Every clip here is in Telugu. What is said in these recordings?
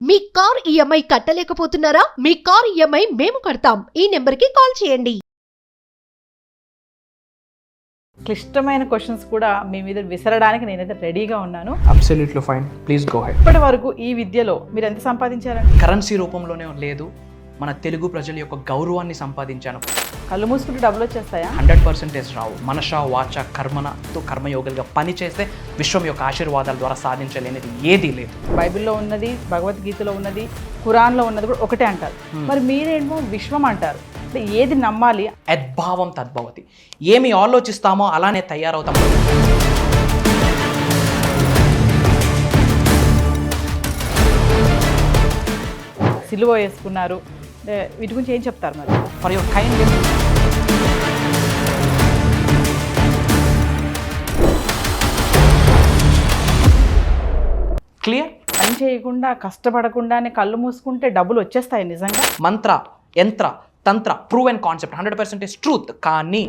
మీ కార్ ఈఎంఐ కట్టలేకపోతున్నారా? మీ కార్ ఈఎంఐ మేము కడతాం. ఈ నెంబర్కి కాల్ చేయండి. క్లిష్టమైన క్వశ్చన్స్ కూడా మీ మీద విసరడానికి నేనైతే రెడీగా ఉన్నాను. Absolutely fine, please go head. ఇప్పటి వరకు ఈ విద్యలో మీరు ఎంత సంపాదించారండి? కరెన్సీ రూపంలోనే లేదు, మన తెలుగు ప్రజల యొక్క గౌరవాన్ని సంపాదించాను. కళ్ళు మూసుకుంటే డబ్బులు వచ్చేస్తాయా? 100% రావు. మనష వాచ కర్మనతో కర్మయోగులుగా పని చేస్తే విశ్వం యొక్క ఆశీర్వాదాల ద్వారా సాధించలేనిది ఏదీ లేదు. బైబిల్లో ఉన్నది, భగవద్గీతలో ఉన్నది, ఖురాన్లో ఉన్నది కూడా ఒకటే అంటారు. మరి మీరేమో విశ్వం అంటారు. అంటే ఏది నమ్మాలి? యద్భావం తద్భవతి. ఏమి ఆలోచిస్తామో అలానే తయారవుతాం. సిలువ వేసుకున్నారు, వీటి గురించి ఏం చెప్తారు మరి? For your kind clear. పని చేయకుండా కష్టపడకుండానే కళ్ళు మూసుకుంటే డబ్బులు వచ్చేస్తాయి నిజంగా? మంత్ర, యంత్ర, తంత్ర ప్రూవెన్ కాన్సెప్ట్, 100% ట్రూత్. కానీ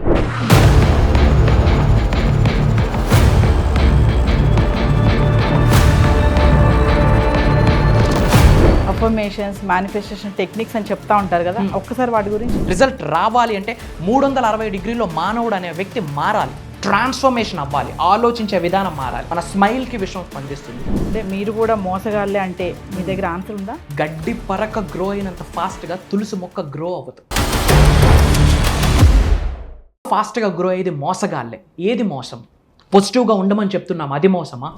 అఫర్మేషన్స్, మేనిఫెస్టేషన్ టెక్నిక్స్ అని చెప్తా ఉంటారు కదా, ఒక్కసారి వాటి గురించి. రిజల్ట్ రావాలి అంటే 360 డిగ్రీలో మానవుడు అనే వ్యక్తి మారాలి, ట్రాన్స్ఫర్మేషన్ అవ్వాలి, ఆలోచించే విధానం మారాలి. మన స్మైల్కి విషయం స్పందిస్తుంది. అంటే మీరు కూడా మోసగాళ్ళే అంటే మీ దగ్గర ఆన్సర్ ఉందా? గడ్డి పరక గ్రో అయినంత ఫాస్ట్గా తులసి మొక్క గ్రో అవ్వదు. ఫాస్ట్గా గ్రో అయ్యేది మోసగాళ్ళే. ఏది మోసం? పాజిటివ్గా ఉండమని చెప్తున్నాం, అది మోసమా?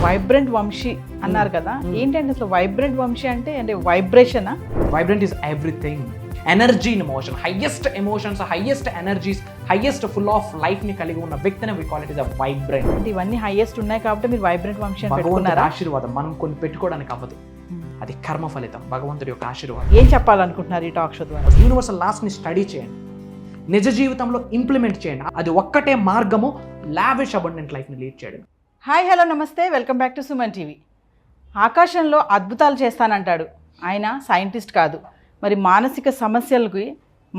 వైబ్రెంట్ వంశీ అన్నారు కదా, ఏంటంటే అసలు వైబ్రెంట్ వంశీ అంటే వైబ్రేషనా? Vibrant is everything. Energy in motion, highest emotions, highest energies, highest full of లైఫ్ని కలిగి ఉన్న వ్యక్తిని we call it is a vibrant. అంటే ఇవన్నీ హైయెస్ట్ ఉన్నాయి కాబట్టి మీరు వైబ్రెంట్ వంశీ అని భగవంతుడి పెట్టుకున్నారా? ఆశీర్వాదం మనం కొన్ని పెట్టుకోవడానికి అవ్వదు, అది కర్మ ఫలితం, భగవంతుడి యొక్క ఆశీర్వాదం. ఏం చెప్పాలనుకుంటున్నారు ఈ టాక్ షో ద్వారా? యూనివర్సల్ లాస్ట్ని స్టడీ చేయండి, నిజ జీవితంలో ఇంప్లిమెంట్ చేయండి. అది ఒక్కటే మార్గము లావిష్ అబండెంట్ లైఫ్ని లీడ్ చేయడం. హాయ్, హలో, నమస్తే, welcome back to Suman TV. ఆకాశంలో అద్భుతాలు చేస్తానంటాడు ఆయన, సైంటిస్ట్ కాదు. మరి మానసిక సమస్యలకి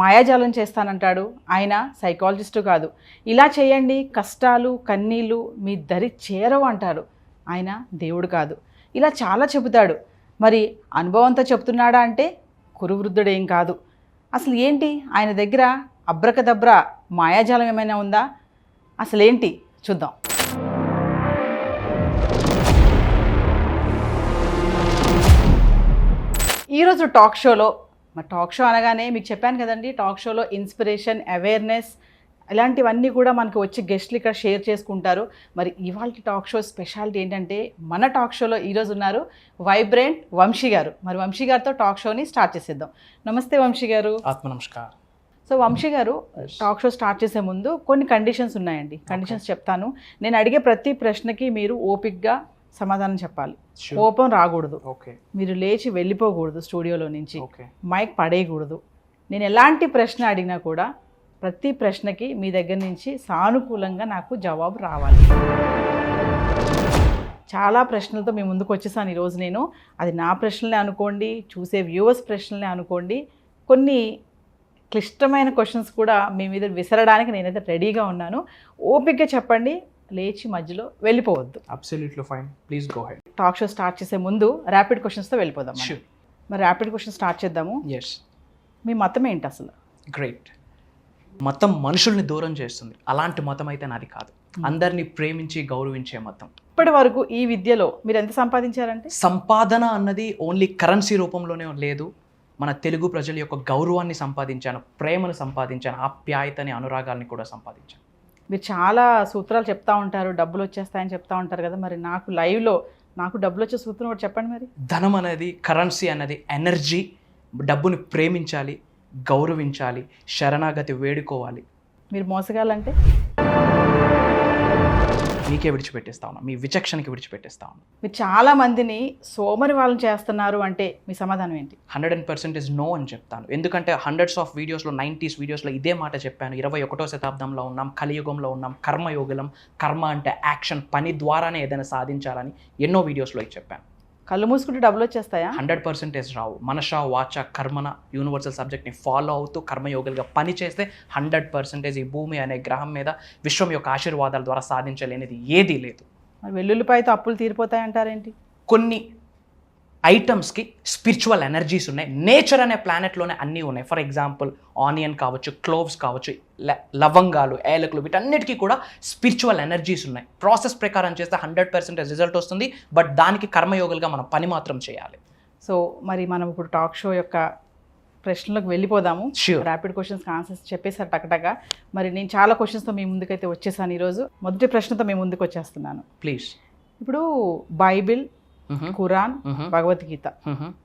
మాయాజాలం చేస్తానంటాడు ఆయన, సైకాలజిస్టు కాదు. ఇలా చేయండి, కష్టాలు కన్నీళ్ళు మీ దరి చేరవు అంటాడు ఆయన, దేవుడు కాదు. ఇలా చాలా చెబుతాడు. మరి అనుభవంతో చెప్తున్నాడా అంటే కురువృద్ధుడేం కాదు. అసలు ఏంటి ఆయన దగ్గర అబ్రకదబ్రా మాయాజాలం ఏమైనా ఉందా? అసలేంటి చూద్దాం. ఈరోజు టాక్ షోలో, మరి టాక్ షో అనగానే మీకు చెప్పాను కదండి, టాక్ షోలో ఇన్స్పిరేషన్, అవేర్నెస్ ఇలాంటివన్నీ కూడా మనకు వచ్చి గెస్ట్లు ఇక్కడ షేర్ చేసుకుంటారు. మరి ఇవాళ టాక్ షో స్పెషాలిటీ ఏంటంటే మన టాక్ షోలో ఈరోజు ఉన్నారు వైబ్రెంట్ వంశీ గారు. మరి వంశీ గారితో టాక్ షోని స్టార్ట్ చేసేద్దాం. నమస్తే వంశీ గారు. ఆత్మ నమస్కారం. సో వంశీ గారు, టాక్ షో స్టార్ట్ చేసే ముందు కొన్ని కండిషన్స్ ఉన్నాయండి. కండిషన్స్ చెప్తాను. నేను అడిగే ప్రతి ప్రశ్నకి మీరు ఓపిక్గా సమాధానం చెప్పాలి. కోపం రాకూడదు, మీరు లేచి వెళ్ళిపోకూడదు స్టూడియోలో నుంచి, మైక్ పడేయకూడదు. నేను ఎలాంటి ప్రశ్న అడిగినా కూడా ప్రతి ప్రశ్నకి మీ దగ్గర నుంచి సానుకూలంగా నాకు జవాబు రావాలి. చాలా ప్రశ్నలతో మీ ముందుకు వచ్చేసాను ఈరోజు నేను. అది నా ప్రశ్నలే అనుకోండి, చూసే వ్యూవర్స్ ప్రశ్నలే అనుకోండి. కొన్ని క్లిష్టమైన క్వశ్చన్స్ కూడా మీ మీద విసరడానికి నేనైతే రెడీగా ఉన్నాను. ఓపికగా చెప్పండి, లేచి మధ్యలో వెళ్ళిపోవద్దు. Absolutely fine, please go head. Talk show start చేసే ముందు ర్యాపిడ్ క్వశ్చన్స్తో వెళ్ళిపోదాం. మరి ర్యాపిడ్ క్వశ్చన్ స్టార్ట్ చేద్దాము. ఎస్. మీ మతం ఏంటి అసలు? గ్రేట్. మతం మనుషుల్ని దూరం చేస్తుంది, అలాంటి మతం అయితే నాది కాదు. అందరినీ ప్రేమించి గౌరవించే మతం. ఇప్పటి వరకు ఈ విద్యలో మీరు ఎంత సంపాదించారంటే? సంపాదన అన్నది ఓన్లీ కరెన్సీ రూపంలోనే లేదు, మన తెలుగు ప్రజల యొక్క గౌరవాన్ని సంపాదించాను, ప్రేమను సంపాదించాను, ఆప్యాయతని, అనురాగాల్ని కూడా సంపాదించాను. మీరు చాలా సూత్రాలు చెప్తా ఉంటారు, డబ్బులు వచ్చేస్తాయని చెప్తా ఉంటారు కదా, మరి నాకు లైవ్లో నాకు డబ్బులు వచ్చే సూత్రం కూడా చెప్పండి. మరి ధనం అనేది, కరెన్సీ అన్నది ఎనర్జీ. డబ్బుని ప్రేమించాలి, గౌరవించాలి, శరణాగతి వేడుకోవాలి. మీరు మోసగాలంటే మీకే విడిచిపెట్టేస్తా ఉన్నా, మీ విచక్షణకి విడిచిపెట్టేస్తా ఉన్నా. మీరు చాలా మందిని సోమరి వాళ్ళని చేస్తున్నారు అంటే మీ సమాధానం ఏంటి? 100% నో అని చెప్తాను. ఎందుకంటే హండ్రెడ్స్ ఆఫ్ వీడియోస్లో, 90s వీడియోస్లో ఇదే మాట చెప్పాను. 21వ శతాబ్దంలో ఉన్నాం, కలియుగంలో ఉన్నాం, కర్మయోగులం. కర్మ అంటే యాక్షన్, పని ద్వారానే ఏదైనా సాధించాలని ఎన్నో వీడియోస్లో చెప్పాను. కళ్ళు మూసుకుంటే డబ్బులు వచ్చేస్తాయా? 100% రావు. మనష వాచ కర్మన యూనివర్సల్ సబ్జెక్ట్ని ఫాలో అవుతూ కర్మయోగులుగా పని చేస్తే 100% ఈ భూమి అనే గ్రహం మీద విశ్వం యొక్క ఆశీర్వాదాల ద్వారా సాధించలేనిది ఏదీ లేదు. మరి వెల్లుల్లిపాయతో అప్పులు తీరిపోతాయంటారేంటి? కొన్ని ఐటమ్స్కి స్పిరిచువల్ ఎనర్జీస్ ఉన్నాయి. నేచర్ అనే ప్లానెట్లోనే అన్నీ ఉన్నాయి. ఫర్ ఎగ్జాంపుల్ ఆనియన్ కావచ్చు, క్లోవ్స్ కావచ్చు, లవంగాలు, ఏలకులు, వీటన్నిటికీ కూడా స్పిరిచువల్ ఎనర్జీస్ ఉన్నాయి. ప్రాసెస్ ప్రకారం చేస్తే 100% రిజల్ట్ వస్తుంది. బట్ దానికి కర్మయోగులుగా మనం పని మాత్రం చేయాలి. సో మరి మనం ఇప్పుడు టాక్ షో యొక్క ప్రశ్నలకు వెళ్ళిపోదాము. Sure. ర్యాపిడ్ క్వశ్చన్స్కి ఆన్సర్స్ చెప్పేశారు టకటగా. మరి నేను చాలా క్వశ్చన్స్తో మీ ముందుకైతే వచ్చేసాను ఈరోజు. మొదటి ప్రశ్నతో మీ ముందుకు వచ్చేస్తున్నాను. ప్లీజ్. ఇప్పుడు బైబిల్, ఖురాన్, భగవద్గీత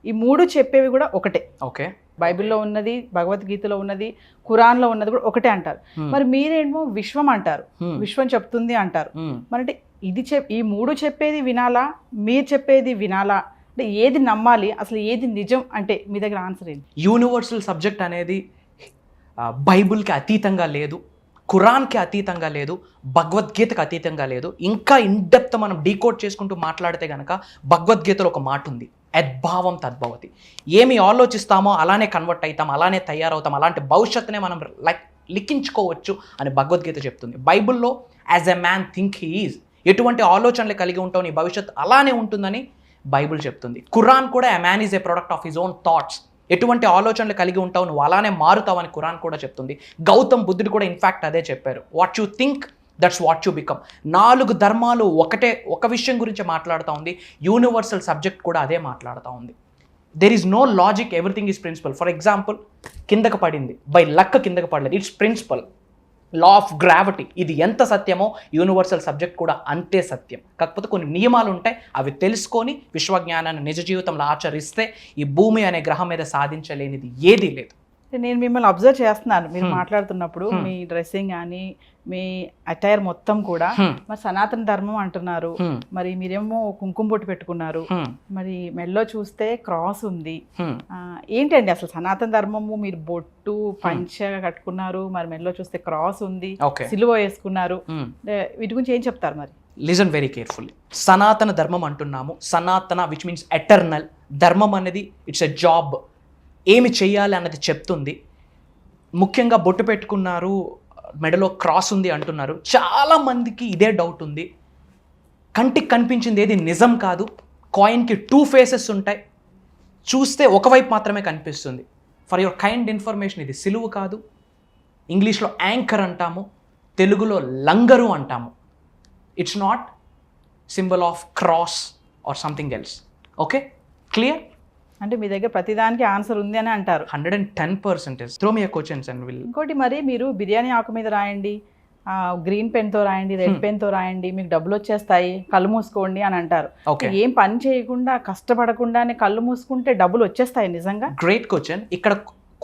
ఈ మూడు చెప్పేవి కూడా ఒకటే. ఓకే. బైబిల్లో ఉన్నది, భగవద్గీతలో ఉన్నది, ఖురాన్లో ఉన్నది కూడా ఒకటే అంటారు. మరి మీరేమో విశ్వం అంటారు, విశ్వం చెప్తుంది అంటారు. మరి అంటే ఈ మూడు చెప్పేది వినాలా, మీరు చెప్పేది వినాలా? అంటే ఏది నమ్మాలి, అసలు ఏది నిజం? అంటే మీ దగ్గర ఆన్సర్ ఏంటి? యూనివర్సల్ సబ్జెక్ట్ అనేది బైబిల్కి అతీతంగా లేదు, ఖురాన్కి అతీతంగా లేదు, భగవద్గీతకు అతీతంగా లేదు. ఇంకా ఇన్డెప్త్ మనం డీకోడ్ చేసుకుంటూ మాట్లాడితే కనుక భగవద్గీతలో ఒక మాట ఉంది, యద్భావం తద్భవతి. ఏమి ఆలోచిస్తామో అలానే కన్వర్ట్ అవుతాం, అలానే తయారవుతాం, అలాంటి భవిష్యత్తునే మనం లిఖించుకోవచ్చు అని భగవద్గీత చెప్తుంది. బైబిల్లో as a man think he is, ఎటువంటి ఆలోచనలు కలిగి ఉంటావు నీ భవిష్యత్తు అలానే ఉంటుందని బైబిల్ చెప్తుంది. ఖురాన్ కూడా a man is a product of his own thoughts, ఎటువంటి ఆలోచనలు కలిగి ఉంటావు నువ్వు అలానే మారుతావని ఖురాన్ కూడా చెప్తుంది. గౌతమ్ బుద్ధుడు కూడా ఇన్ఫ్యాక్ట్ అదే చెప్పారు, what you think that's what you become. 4 ధర్మాలు ఒక విషయం గురించి మాట్లాడుతూ ఉంది, యూనివర్సల్ సబ్జెక్ట్ కూడా అదే మాట్లాడుతూ ఉంది. There is no logic, everything is principle. For example కిందకు పడింది, బై లక్ కిందకు పడలేదు, it's principle. Law of gravity ఇది ఎంత సత్యమో యూనివర్సల్ సబ్జెక్ట్ కూడా అంతే సత్యం. కాకపోతే కొన్ని నియమాలు ఉంటాయి, అవి తెలుసుకొని విశ్వజ్ఞానాన్ని నిజ జీవితంలో ఆచరిస్తే ఈ భూమి అనే గ్రహం మీద సాధించలేనిది ఏదీ లేదు. నేను మిమ్మల్ని అబ్జర్వ్ చేస్తున్నాను, మీరు మాట్లాడుతున్నప్పుడు మీ డ్రెస్సింగ్ కానీ మీ అటైర్ మొత్తం కూడా మరి సనాతన ధర్మం అంటున్నారు. మరి మీరేమో కుంకుమ బొట్టు పెట్టుకున్నారు, మరి మెడలో చూస్తే క్రాస్ ఉంది. ఏంటండి అసలు సనాతన ధర్మము? మీరు బొట్టు పంచ కట్టుకున్నారు, మరి మెడలో చూస్తే క్రాస్ ఉంది, సిలువ వేసుకున్నారు. వీటి గురించి ఏం చెప్తారు మరి? Listen very carefully. సనాతన ధర్మం అంటున్నాము, సనాతన విచ్ మీన్స్ ఎటర్నల్. ధర్మం అనేది ఇట్స్ ఎ జాబ్, ఏమి చెయ్యాలి అన్నది చెప్తుంది. ముఖ్యంగా బొట్టు పెట్టుకున్నారు, మెడలో క్రాస్ ఉంది అంటున్నారు. చాలామందికి ఇదే డౌట్ ఉంది, కంటికి కనిపించింది ఏది నిజం కాదు. కాయిన్కి 2 ఫేసెస్ ఉంటాయి, చూస్తే ఒకవైపు మాత్రమే కనిపిస్తుంది. ఫర్ యువర్ కైండ్ ఇన్ఫర్మేషన్, ఇది సిలువు కాదు. ఇంగ్లీష్లో యాంకర్ అంటాము, తెలుగులో లంగరు అంటాము. It's not symbol of cross or something else. Okay, clear? అంటే మీ దగ్గర ప్రతిదానికి ఆన్సర్ ఉంది అని అంటారు. 110%. Throw me questions and will. ఇంకోటి, మరి మీరు బిర్యానీ ఆకు మీద రాయండి, గ్రీన్ పెన్తో రాయండి, రెడ్ పెన్తో రాయండి, మీకు డబ్బులు వచ్చేస్తాయి, కళ్ళు మూసుకోండి అని అంటారు. ఏం పని చేయకుండా కష్టపడకుండానే కళ్ళు మూసుకుంటే డబ్బులు వచ్చేస్తాయి నిజంగా? Great question. ఇక్కడ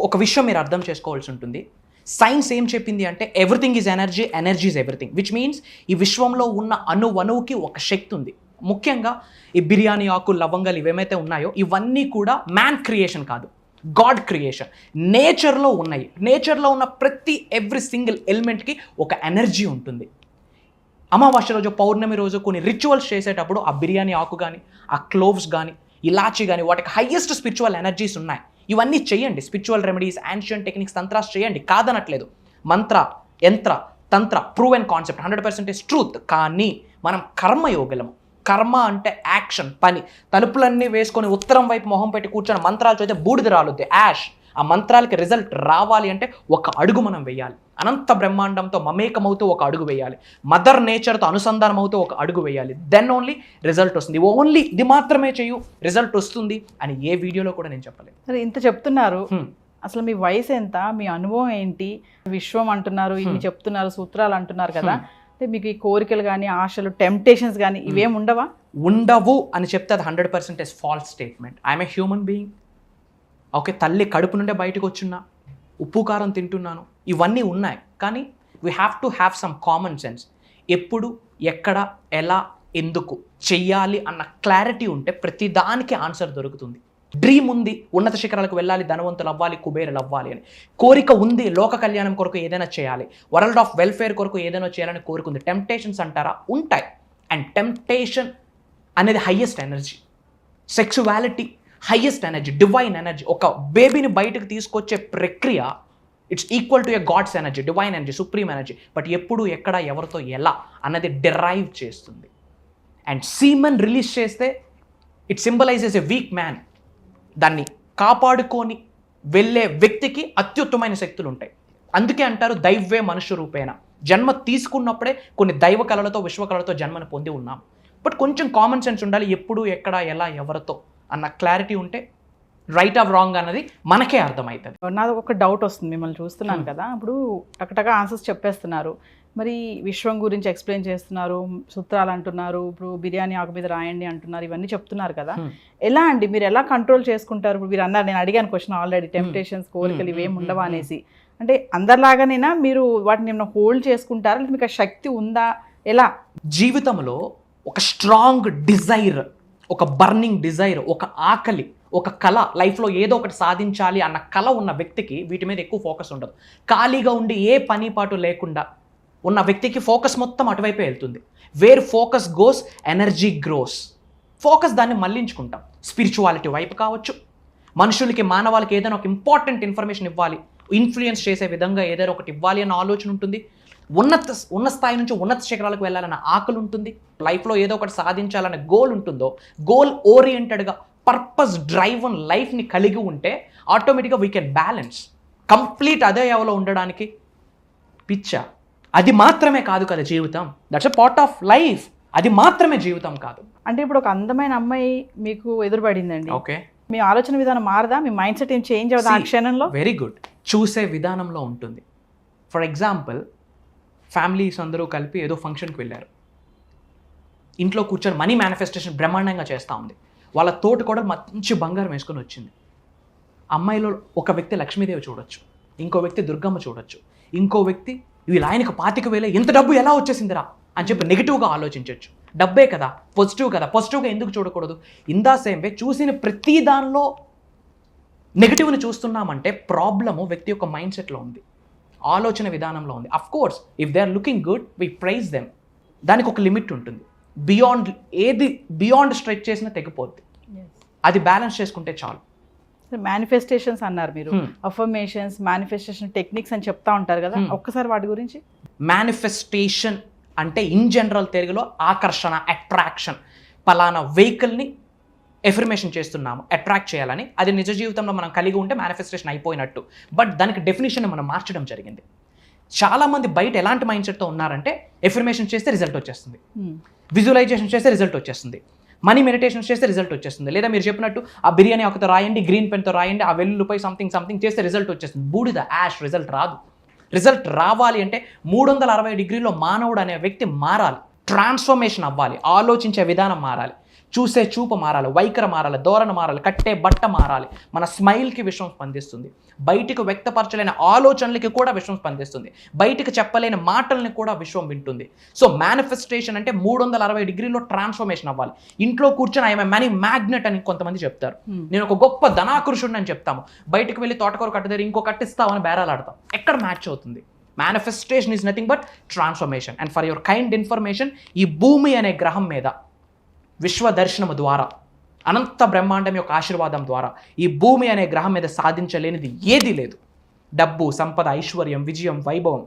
ఒక విషయం మీరు అర్థం చేసుకోవాల్సి ఉంటుంది. సైన్స్ ఏం చెప్పింది అంటే everything is energy, energy is everything. Which means ఈ విశ్వంలో ఉన్న అణువుకి ఒక శక్తి ఉంది. ముఖ్యంగా ఈ బిర్యానీ ఆకు, లవంగాలు ఇవేమైతే ఉన్నాయో ఇవన్నీ కూడా మ్యాన్ క్రియేషన్ కాదు, గాడ్ క్రియేషన్. నేచర్లో ఉన్నాయి. నేచర్లో ఉన్న ఎవ్రీ సింగిల్ ఎలిమెంట్కి ఒక ఎనర్జీ ఉంటుంది. అమావాస్య రోజు, పౌర్ణమి రోజు కొన్ని రిచువల్స్ చేసేటప్పుడు ఆ బిర్యానీ ఆకు కానీ, ఆ క్లోవ్స్ కానీ, ఇలాచి కానీ, వాటికి హైయెస్ట్ స్పిరిచువల్ ఎనర్జీస్ ఉన్నాయి. ఇవన్నీ చేయండి, స్పిరిచువల్ రెమెడీస్, యాన్షియంట్ టెక్నిక్స్, తంత్రాస్ చేయండి, కాదనట్లేదు. మంత్ర, యంత్ర, తంత్ర ప్రూవెన్ కాన్సెప్ట్, 100% ట్రూత్. కానీ మనం కర్మయోగులము. కర్మ అంటే యాక్షన్, పని. తలుపులన్నీ వేసుకొని ఉత్తరం వైపు మొహం పెట్టి కూర్చొని మంత్రాలు చదివితే బూడిద రాలుద్ది, యాష్. ఆ మంత్రాలకి రిజల్ట్ రావాలి అంటే ఒక అడుగు మనం వేయాలి. అనంత బ్రహ్మాండంతో మమేకమవుతూ ఒక అడుగు వేయాలి. మదర్ నేచర్తో అనుసంధానం అవుతూ ఒక అడుగు వేయాలి. దెన్ ఓన్లీ రిజల్ట్ వస్తుంది. ఓన్లీ ఇది మాత్రమే చేయు, రిజల్ట్ వస్తుంది అని ఏ వీడియోలో కూడా నేను చెప్పలేదు. సరే, ఇంత చెప్తున్నారు, అసలు మీ వయసు ఎంత, మీ అనుభవం ఏంటి? విశ్వం అంటున్నారు, ఇన్ని చెప్తున్నారు, సూత్రాలు అంటున్నారు కదా, మీకు ఈ కోరికలు కానీ, ఆశలు, టెంప్టేషన్స్ కానీ ఇవేం ఉండవా? ఉండవు అని చెప్తే అది 100% false statement. I'm a human being. Okay, తల్లి కడుపు నుండే బయటకు వచ్చున్నా, ఉప్పు కారం తింటున్నాను, ఇవన్నీ ఉన్నాయి. కానీ we have to have some common sense. ఎప్పుడు, ఎక్కడ, ఎలా, ఎందుకు చెయ్యాలి అన్న క్లారిటీ ఉంటే ప్రతిదానికి ఆన్సర్ దొరుకుతుంది. డ్రీమ్ ఉంది, ఉన్నత శిఖరాలకు వెళ్ళాలి, ధనవంతులు అవ్వాలి, కుబేరులు అవ్వాలి అని కోరిక ఉంది, లోక కళ్యాణం కొరకు ఏదైనా చేయాలి, వరల్డ్ ఆఫ్ వెల్ఫేర్ కొరకు ఏదైనా చేయాలని కోరుకుంది. టెంప్టేషన్స్ అంటారా? ఉంటాయి. అండ్ టెంప్టేషన్ అనేది highest energy. Sexuality highest energy, divine energy. ఒక బేబీని బయటకు తీసుకొచ్చే ప్రక్రియ it's equal to a god's energy, divine energy, supreme energy. But ఎప్పుడు, ఎక్కడ, ఎవరితో, ఎలా అన్నది డిరైవ్ చేస్తుంది. అండ్ సీమన్ రిలీజ్ చేస్తే it symbolises a weak man. దాన్ని కాపాడుకొని వెళ్ళే వ్యక్తికి అత్యుత్తమైన శక్తులు ఉంటాయి. అందుకే అంటారు దైవే మనుష్య రూపేణ. జన్మ తీసుకున్నప్పుడే కొన్ని దైవ కళలతో, విశ్వకళలతో జన్మను పొంది ఉన్నాం. బట్ కొంచెం కామన్ సెన్స్ ఉండాలి. ఎప్పుడు, ఎక్కడ, ఎలా, ఎవరితో అన్న క్లారిటీ ఉంటే రైట్ ఆఫ్ రాంగ్ అన్నది మనకే అర్థమవుతుంది. నాది ఒక డౌట్ వస్తుంది, మిమ్మల్ని చూస్తున్నాను కదా, ఇప్పుడు టకటగా ఆన్సర్స్ చెప్పేస్తున్నారు, మరి విశ్వం గురించి ఎక్స్ప్లెయిన్ చేస్తున్నారు, సూత్రాలు అంటున్నారు, ఇప్పుడు బిర్యానీ ఆకు మీద రాయండి అంటున్నారు, ఇవన్నీ చెప్తున్నారు కదా, ఎలా అండి మీరు ఎలా కంట్రోల్ చేసుకుంటారు? ఇప్పుడు మీరు అన్నారు, నేను అడిగాను క్వశ్చన్ ఆల్రెడీ, టెంప్టేషన్స్, కోరికలు ఇవేమి ఉండవా అనేసి. అంటే అందరిలాగానైనా మీరు వాటిని ఏమైనా హోల్డ్ చేసుకుంటారా, లేదా మీకు ఆ శక్తి ఉందా, ఎలా? జీవితంలో ఒక స్ట్రాంగ్ డిజైర్, ఒక బర్నింగ్ డిజైర్, ఒక ఆకలి, ఒక కళ, లైఫ్లో ఏదో ఒకటి సాధించాలి అన్న కళ ఉన్న వ్యక్తికి వీటి మీద ఎక్కువ ఫోకస్ ఉండదు. ఖాళీగా ఉండి ఏ పని పాటు లేకుండా ఉన్న వ్యక్తికి ఫోకస్ మొత్తం అటువైపే వెళ్తుంది. Where focus goes energy grows. Focus దాన్ని మళ్లించుకుంటాం. స్పిరిచువాలిటీ వైపు కావచ్చు, మనుషులకి, మానవాళికి ఏదైనా ఒక ఇంపార్టెంట్ ఇన్ఫర్మేషన్ ఇవ్వాలి, ఇన్ఫ్లుయెన్స్ చేసే విధంగా ఏదైనా ఒకటి ఇవ్వాలి అన్న ఆలోచన ఉంటుంది. ఉన్న స్థాయి నుంచి ఉన్నత శిఖరాలకు వెళ్ళాలన్న ఆకలి ఉంటుంది. లైఫ్లో ఏదో ఒకటి సాధించాలనే గోల్ ఉంటుందో, గోల్ ఓరియంటెడ్గా పర్పస్ డ్రైవ్ ఆన్ లైఫ్ని కలిగి ఉంటే ఆటోమేటిక్గా వీ కెన్ బ్యాలెన్స్. కంప్లీట్ అదే ఎవలో ఉండడానికి పిచ్చా, అది మాత్రమే కాదు కదా జీవితం. That's a part of life. అది మాత్రమే జీవితం కాదు. అంటే ఇప్పుడు ఒక అందమైన అమ్మాయి మీకు ఎదురుపడిందండి, ఓకే, మీ ఆలోచన విధానం మారదా? మీ మైండ్ సెట్ ఏం చేంజ్ అవుదా ఆ క్షణంలో? Very good. చూసే విధానంలో ఉంటుంది. ఫర్ ఎగ్జాంపుల్, ఫ్యామిలీస్ అందరూ కలిపి ఏదో ఫంక్షన్కి వెళ్ళారు. ఇంట్లో కూర్చొని మనీ మేనిఫెస్టేషన్ బ్రహ్మాండంగా చేస్తూ ఉంది. వాళ్ళ తోటి కూడా మంచి బంగారం వేసుకొని వచ్చింది. అమ్మాయిలో ఒక వ్యక్తి లక్ష్మీదేవి చూడొచ్చు, ఇంకో వ్యక్తి దుర్గమ్మ చూడొచ్చు, ఇంకో వ్యక్తి వీళ్ళు ఆయనకు 25,000 ఇంత డబ్బు ఎలా వచ్చేసిందిరా అని చెప్పి నెగిటివ్గా ఆలోచించవచ్చు. డబ్బే కదా, పాజిటివ్ కదా, పాజిటివ్గా ఎందుకు చూడకూడదు? ఇందా సేమ్ వే చూసిన ప్రతి దానిలో నెగిటివ్ని చూస్తున్నామంటే ప్రాబ్లము వ్యక్తి యొక్క మైండ్ సెట్లో ఉంది, ఆలోచన విధానంలో ఉంది. Of course if they are looking good we praise them. దానికి ఒక లిమిట్ ఉంటుంది. బియాండ్ స్ట్రెచ్ చేసినా తెగిపోద్ది. అది బ్యాలెన్స్ చేసుకుంటే చాలు. మేనిఫెస్టేషన్స్ అన్నారు మీరు, అఫర్మేషన్స్, మేనిఫెస్టేషన్ టెక్నిక్స్ అని చెప్తా ఉంటారు కదా, ఒక్కసారి వాటి గురించి. మేనిఫెస్టేషన్ అంటే ఇన్ జనరల్ తెలుగులో ఆకర్షణ, అట్రాక్షన్. పలానా వెహికల్ని ఎఫర్మేషన్ చేస్తున్నాము అట్రాక్ట్ చేయాలని, అది నిజ జీవితంలో మనం కలిగి ఉంటే మేనిఫెస్టేషన్ అయిపోయినట్టు. బట్ దానికి డెఫినేషన్ మనం మార్చడం జరిగింది. చాలామంది బయట ఎలాంటి మైండ్ సెట్తో ఉన్నారంటే ఎఫర్మేషన్ చేస్తే రిజల్ట్ వచ్చేస్తుంది, విజువలైజేషన్ చేస్తే రిజల్ట్ వచ్చేస్తుంది, మనీ మెడిటేషన్ చేస్తే రిజల్ట్ వచ్చేస్తుంది, లేదా మీరు చెప్పినట్టు ఆ బిర్యానీ ఒకతో రాయండి, గ్రీన్ పెన్తో రాయండి, ఆ వెల్లుల్లిపై సంథింగ్ చేస్తే రిజల్ట్ వచ్చేస్తుంది. బూడిద, యాష్, రిజల్ట్ రాదు. రిజల్ట్ రావాలి అంటే 360 డిగ్రీలో మానవుడు అనే వ్యక్తి మారాలి, ట్రాన్స్ఫర్మేషన్ అవ్వాలి, ఆలోచించే విధానం మారాలి, చూసే చూపు మారాలి, వైఖరి మారాలి, ధోరణ మారాలి, కట్టే బట్ట మారాలి. మన స్మైల్కి విశ్వం స్పందిస్తుంది, బయటికి వ్యక్తపరచలేని ఆలోచనలకి కూడా విశ్వం స్పందిస్తుంది, బయటికి చెప్పలేని మాటల్ని కూడా విశ్వం వింటుంది. సో మేనిఫెస్టేషన్ అంటే 360 డిగ్రీలో ట్రాన్స్ఫర్మేషన్ అవ్వాలి. ఇంట్లో కూర్చొని ఐఎమ్ మనీ మ్యాగ్నెట్ అని కొంతమంది చెప్తారు, నేను ఒక గొప్ప ధనాకృషుడిని అని చెప్తాము. బయటకు వెళ్ళి తోటకూర కట్టదారు ఇంకో కట్టిస్తామని బేరాలాడతాం. ఎక్కడ మ్యాచ్ అవుతుంది? Manifestation is nothing but transformation. And for your kind information, ఈ భూమి అనే గ్రహం మీద విశ్వ దర్శనము ద్వారా, అనంత బ్రహ్మాండం యొక్క ఆశీర్వాదం ద్వారా ఈ భూమి అనే గ్రహం మీద సాధించలేనిది ఏదీ లేదు. డబ్బు, సంపద, ఐశ్వర్యం, విజయం, వైభవం,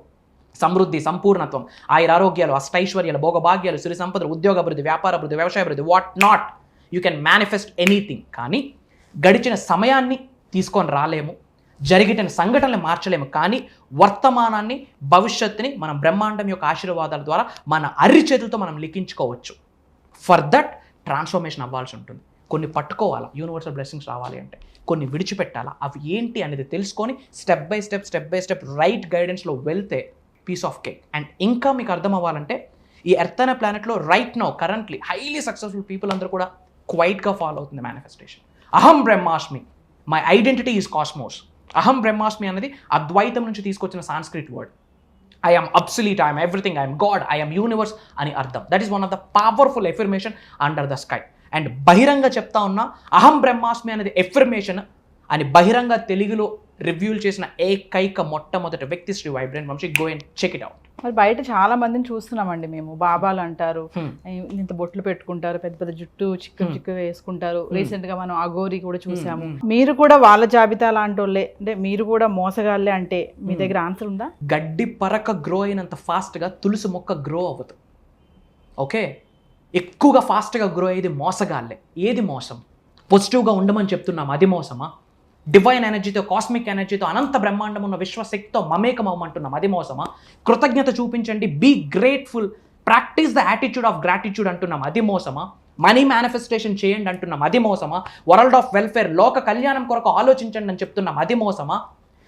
సమృద్ధి, సంపూర్ణత్వం, ఆయురారోగ్యాలు, అష్టైశ్వర్యాలు, భోగభాగ్యాలు, సిరి సంపదలు, ఉద్యోగ అభివృద్ధి, వ్యాపార అభివృద్ధి, వ్యవసాయ అభివృద్ధి, what not. You can manifest anything. కానీ గడిచిన సమయాన్ని తీసుకొని రాలేము, జరిగిన సంఘటనలు మార్చలేము, కానీ వర్తమానాన్ని, భవిష్యత్తుని మనం బ్రహ్మాండం యొక్క ఆశీర్వాదాల ద్వారా మన అర్రి చేతులతో మనం లిఖించుకోవచ్చు. ఫర్ దట్ ట్రాన్స్ఫర్మేషన్ అవ్వాల్సి ఉంటుంది. కొన్ని పట్టుకోవాలా, యూనివర్సల్ బ్లెస్సింగ్స్ రావాలి అంటే కొన్ని విడిచిపెట్టాలా. అవి ఏంటి అనేది తెలుసుకొని స్టెప్ బై స్టెప్ రైట్ గైడెన్స్లో వెళ్తే పీస్ ఆఫ్ కేక్. అండ్ ఇంకా మీకు అర్థం అవ్వాలంటే ఈ ఎర్త్ అనే ప్లానెట్లో right now currently highly successful people అందరూ కూడా క్వైట్గా ఫాలో అవుతుంది మేనిఫెస్టేషన్. అహం బ్రహ్మాస్మి, మై ఐడెంటిటీ ఈజ్ కాస్మోస్. అహం బ్రహ్మాస్మి అనేది అద్వైతం నుంచి తీసుకొచ్చిన Sanskrit word. I am absolute, I am everything, I am God, I am universe అని అర్థం. That is one of the powerful affirmation under the sky. And బహిరంగ చెప్తా ఉన్నా అహం బ్రహ్మాస్మి అనేది ఎఫర్మేషన్ అని బహిరంగ తెలుగులో రివ్యూలు చేసిన ఏకైక మొట్టమొదటి వ్యక్తి Shri vibrant Vamshi. Go and check it out. మరి బయట చాలా మందిని చూస్తున్నామండి మేము, బాబాలు అంటారు, ఇంత బొట్లు పెట్టుకుంటారు, పెద్ద పెద్ద జుట్టు చిక్కు వేసుకుంటారు. రీసెంట్ గా మనం అఘోరి కూడా చూసాము. మీరు కూడా వాళ్ళ జాబితా లాంటి వాళ్ళే, అంటే మీరు కూడా మోసగాళ్ళే అంటే మీ దగ్గర ఆన్సర్ ఉందా? గడ్డి పరక గ్రో అయినంత ఫాస్ట్గా తులసి మొక్క గ్రో అవ్వదు. ఓకే, ఎక్కువగా ఫాస్ట్గా గ్రో అయ్యేది మోసగాళ్ళే. ఏది మోసం? పాజిటివ్గా ఉండమని చెప్తున్నాం, అది మోసమా? డివైన్ ఎనర్జీతో, కాస్మిక్ ఎనర్జీతో, అనంత బ్రహ్మాండం ఉన్న విశ్వశక్తితో మమేకం అవ్వమంటున్నాం, అది మోసమా? కృతజ్ఞత చూపించండి, be grateful, practice the attitude of gratitude అంటున్నాం, అది మోసమా? మనీ మేనిఫెస్టేషన్ చేయండి అంటున్నాం, అది మోసమా? వరల్డ్ ఆఫ్ వెల్ఫేర్, లోక కళ్యాణం కొరకు ఆలోచించండి అని చెప్తున్నాం, అది మోసమా?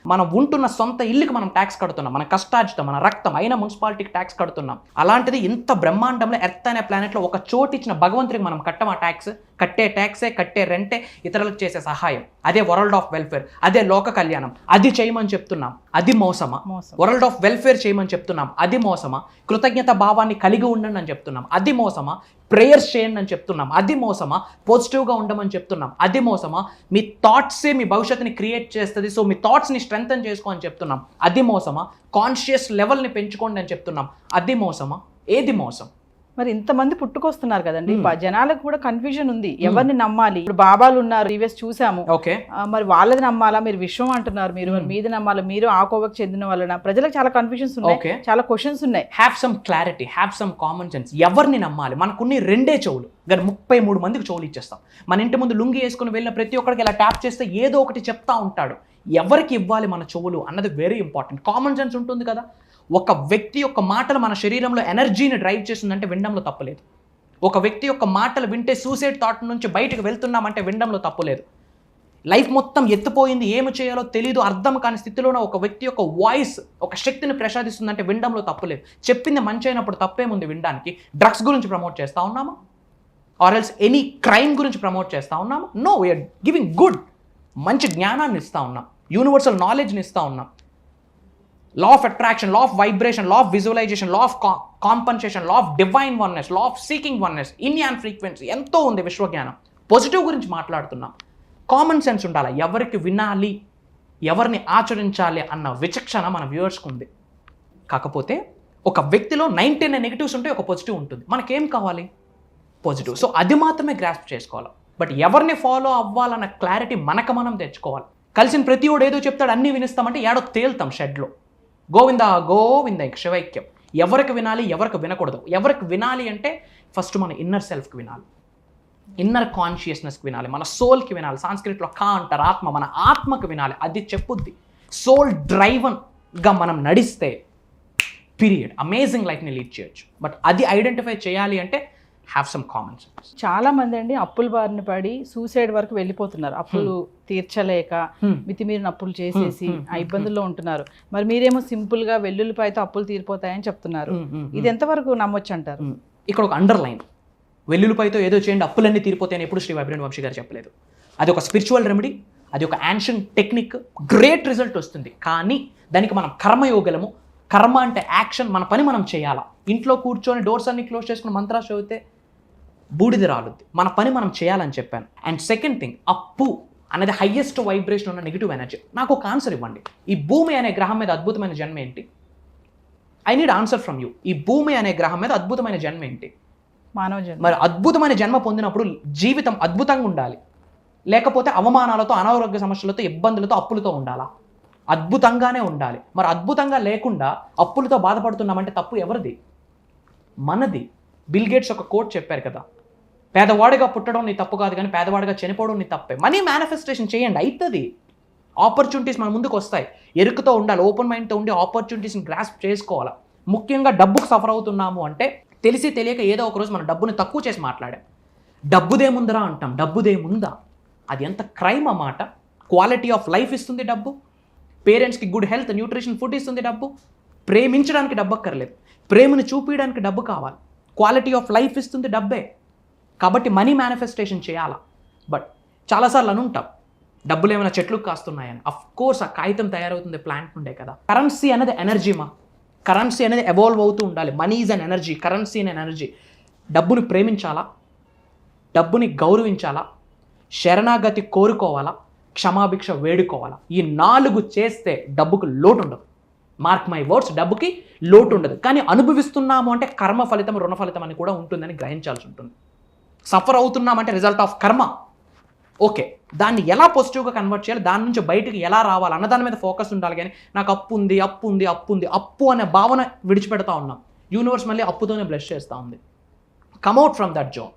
మనం ఉంటున్న సొంత ఇల్లుకి మనం ట్యాక్స్ కడుతున్నాం, మన కష్టార్జితం, మన రక్తం అయిన మున్సిపాలిటీకి ట్యాక్స్ కడుతున్నాం. అలాంటిది ఇంత బ్రహ్మాండంలో ఎర్త్ అనే ప్లానెట్లో ఒక చోటు ఇచ్చిన భగవంతుడికి మనం కట్టమా ట్యాక్స్? కట్టే ట్యాక్సే, కట్టే రెంటే ఇతరులకు చేసే సహాయం. అదే వరల్డ్ ఆఫ్ వెల్ఫేర్, అదే లోక కళ్యాణం, అది చేయమని చెప్తున్నాం, అది మోసమా? వరల్డ్ ఆఫ్ వెల్ఫేర్ చేయమని చెప్తున్నాం, అది మోసమా? కృతజ్ఞత భావాన్ని కలిగి ఉండండి అని చెప్తున్నాం, అది మోసమా? ప్రేయర్స్ చేయండి అని చెప్తున్నాం, అది మోసమా? పాజిటివ్గా ఉండమని చెప్తున్నాం, అది మోసమా? మీ థాట్సే మీ భవిష్యత్తుని క్రియేట్ చేస్తుంది, సో మీ థాట్స్ని స్ట్రెంగ్తన్ చేసుకో అని చెప్తున్నాం, అది మోసమా? కాన్షియస్ లెవెల్ని పెంచుకోండి అని చెప్తున్నాం, అది మోసమా? ఏది మోసం? మరి ఇంతమంది పుట్టుకొస్తున్నారు కదండి, జనాలకు కూడా కన్ఫ్యూజన్ ఉంది, ఎవరిని నమ్మాలి? ఇప్పుడు బాబాలు ఉన్నారు, ప్రీవియస్ చూసాము, ఓకే, మరి వాళ్ళది నమ్మాలా? మీరు విశ్వం అంటున్నారు, మీరు మరి మీది నమ్మాలా? మీరు ఆ కోవకు చెందిన వాళ్ళ? ప్రజలకు చాలా కన్ఫ్యూజన్స్ ఉన్నాయి, చాలా క్వశ్చన్స్ ఉన్నాయి. Have some clarity, have some common sense. ఎవరిని నమ్మాలి? మనకున్ని రెండే చెవులు, కానీ 33 మందికి చెవులు ఇచ్చేస్తాం. మన ఇంటి ముందు లుంగి వేసుకుని వెళ్ళిన ప్రతి ఒక్కరికి ఇలా ట్యాప్ చేస్తే ఏదో ఒకటి చెప్తా ఉంటాడు. ఎవరికి ఇవ్వాలి మన చెవులు అన్నది వెరీ ఇంపార్టెంట్. కామన్ సెన్స్ ఉంటుంది కదా. ఒక వ్యక్తి యొక్క మాటలు మన శరీరంలో ఎనర్జీని డ్రైవ్ చేస్తుందంటే వినడంలో తప్పులేదు. ఒక వ్యక్తి యొక్క మాటలు వింటే సూసైడ్ థాట్ నుంచి బయటకు వెళ్తున్నామంటే వినడంలో తప్పులేదు. లైఫ్ మొత్తం ఎత్తిపోయింది, ఏమి చేయాలో తెలీదు, అర్థం కాని స్థితిలోనే ఒక వ్యక్తి యొక్క వాయిస్ ఒక శక్తిని ప్రసాదిస్తుందంటే వినడంలో తప్పులేదు. చెప్పింది మంచి అయినప్పుడు తప్పేముంది వినడానికి? డ్రగ్స్ గురించి ప్రమోట్ చేస్తూ ఉన్నామా? ఆర్ ఎల్స్ ఎనీ క్రైమ్ గురించి ప్రమోట్ చేస్తూ ఉన్నామా? నో, వీఆర్ గివింగ్ గుడ్, మంచి జ్ఞానాన్ని ఇస్తూ ఉన్నాం, యూనివర్సల్ నాలెడ్జ్ని ఇస్తూ ఉన్నాం. Law of attraction, law of vibration, law of visualisation, law of compensation, law of divine oneness, law of seeking oneness, ఇన్యాన్ ఫ్రీక్వెన్సీ, ఎంతో ఉంది విశ్వజ్ఞానం. పాజిటివ్ గురించి మాట్లాడుతున్నాం. కామన్ సెన్స్ ఉండాలి. ఎవరికి వినాలి, ఎవరిని ఆచరించాలి అన్న విచక్షణ మన వ్యూవర్స్కి ఉంది. కాకపోతే ఒక వ్యక్తిలో 99 నెగిటివ్స్ ఉంటే ఒక పాజిటివ్ ఉంటుంది. మనకేం కావాలి? పాజిటివ్. సో అది మాత్రమే గ్రాస్ప్ చేసుకోవాలి. బట్ ఎవరిని ఫాలో అవ్వాలన్న క్లారిటీ మనకు మనం తెచ్చుకోవాలి. కలిసిన ప్రతి వాడు ఏదో చెప్తాడు, అన్నీ వినిస్తామంటే ఏడో తేల్తాం షెడ్లో. గోవింద గోవింద శివైక్యం. ఎవరికి వినాలి, ఎవరికి వినకూడదు? ఎవరికి వినాలి అంటే ఫస్ట్ మన ఇన్నర్ సెల్ఫ్కి వినాలి, ఇన్నర్ కాన్షియస్నెస్కి వినాలి, మన సోల్కి వినాలి. సాంస్క్రిట్లో కా అంటారు ఆత్మ, మన ఆత్మకు వినాలి, అది చెప్పుద్ది. సోల్ డ్రైవన్గా మనం నడిస్తే పీరియడ్ అమేజింగ్ లైఫ్ని లీడ్ చేయొచ్చు. బట్ అది ఐడెంటిఫై చేయాలి అంటే హ్యావ్ సమ్ కామన్ సెన్స్. చాలా మంది అండి అప్పుల బారిన పడి సూసైడ్ వరకు వెళ్ళిపోతున్నారు, అప్పులు తీర్చలేక మితిమీరిన అప్పులు చేసేసి ఆ ఇబ్బందుల్లో ఉంటున్నారు. మరి మీరేమో సింపుల్ గా వెల్లుల్లిపాయతో అప్పులు తీరిపోతాయని చెప్తున్నారు, ఇది ఎంతవరకు నమ్మొచ్చు అంటారు? ఇక్కడ ఒక అండర్లైన్, వెల్లుల్లిపాయతో ఏదో చేయండి అప్పులన్నీ తీరిపోతాయని ఎప్పుడు శ్రీ వైబ్రెంట్ వంశీ గారు చెప్పలేదు. అది ఒక స్పిరిచువల్ రెమెడీ, అది ఒక యాన్షియంట్ టెక్నిక్, గ్రేట్ రిజల్ట్ వస్తుంది. కానీ దానికి మనం కర్మయోగలము. కర్మ అంటే యాక్షన్, మన పని మనం చేయాలా. ఇంట్లో కూర్చొని డోర్స్ అన్ని క్లోజ్ చేసుకుని మంత్రాలు చదివితే బూడిద రాలుద్ది. మన పని మనం చేయాలని చెప్పాను. అండ్ సెకండ్ థింగ్, అప్పు అనేది హైయెస్ట్ వైబ్రేషన్ ఉన్న నెగిటివ్ ఎనర్జీ. నాకు ఒక ఆన్సర్ ఇవ్వండి. ఈ భూమి అనే గ్రహం మీద అద్భుతమైన జన్మ ఏంటి? I need answer from you. ఈ భూమి అనే గ్రహం మీద అద్భుతమైన జన్మ ఏంటి? మానవ జన్మ. మరి అద్భుతమైన జన్మ పొందినప్పుడు జీవితం అద్భుతంగా ఉండాలి, లేకపోతే అవమానాలతో, అనారోగ్య సమస్యలతో, ఇబ్బందులతో, అప్పులతో ఉండాలా? అద్భుతంగానే ఉండాలి. మరి అద్భుతంగా లేకుండా అప్పులతో బాధపడుతున్నామంటే తప్పు ఎవరిది? మనది. బిల్ గేట్స్ ఒక కోట్ చెప్పారు కదా, పేదవాడిగా పుట్టడం నీ తప్పు కాదు, కానీ పేదవాడిగా చనిపోవడం నీ తప్పే. మనీ మేనిఫెస్టేషన్ చేయండి, అవుతుంది. ఆపర్చునిటీస్ మన ముందుకు వస్తాయి. ఎరుకుతో ఉండాలి, ఓపెన్ మైండ్తో ఉండి ఆపర్చునిటీస్ని గ్రాస్ప్ చేసుకోవాలి. ముఖ్యంగా డబ్బుకు సఫర్ అవుతున్నాము అంటే తెలిసి తెలియక ఏదో ఒకరోజు మన డబ్బుని తక్కువ చేసి మాట్లాడాం. డబ్బుదేముందరా అంటాం, డబ్బుదేముందా? అది ఎంత క్రైమ్ అన్నమాట. క్వాలిటీ ఆఫ్ లైఫ్ ఇస్తుంది డబ్బు, పేరెంట్స్కి గుడ్ హెల్త్, న్యూట్రిషన్, ఫుడ్ ఇస్తుంది డబ్బు. ప్రేమించడానికి డబ్బు అక్కర్లేదు, ప్రేమను చూపించడానికి డబ్బు కావాలి. క్వాలిటీ ఆఫ్ లైఫ్ ఇస్తుంది డబ్బే. కాబట్టి మనీ మేనిఫెస్టేషన్ చేయాలా. బట్ చాలాసార్లు అనుంటాం డబ్బులు ఏమైనా చెట్లు కాస్తున్నాయని. అఫ్ కోర్స్ ఆ కాగితం తయారవుతుంది ప్లాంట్ ఉండే కదా. కరెన్సీ అనేది ఎనర్జీ మా. కరెన్సీ అనేది ఎవాల్వ్ అవుతూ ఉండాలి. Money is an energy, currency అనే ఎనర్జీ. డబ్బుని ప్రేమించాలా, డబ్బుని గౌరవించాలా, శరణాగతి కోరుకోవాలా, క్షమాభిక్ష వేడుకోవాలా. ఈ 4 చేస్తే డబ్బుకు లోటు ఉండదు. మార్క్ మై వర్డ్స్, డబ్బుకి లోటు ఉండదు. కానీ అనుభవిస్తున్నాము అంటే కర్మ ఫలితం, రుణ ఫలితం అని కూడా ఉంటుందని గ్రహించాల్సి ఉంటుంది. సఫర్ అవుతున్నామంటే రిజల్ట్ ఆఫ్ కర్మ. ఓకే, దాన్ని ఎలా పాజిటివ్గా కన్వర్ట్ చేయాలి, దాని నుంచి బయటికి ఎలా రావాలి అన్న దాని మీద ఫోకస్ ఉండాలి. కానీ నాకు అప్పు అనే భావన విడిచిపెడతా ఉన్నాం. యూనివర్స్ మళ్ళీ అప్పుతోనే బ్లెస్ చేస్తూ ఉంది. Come out from that zone.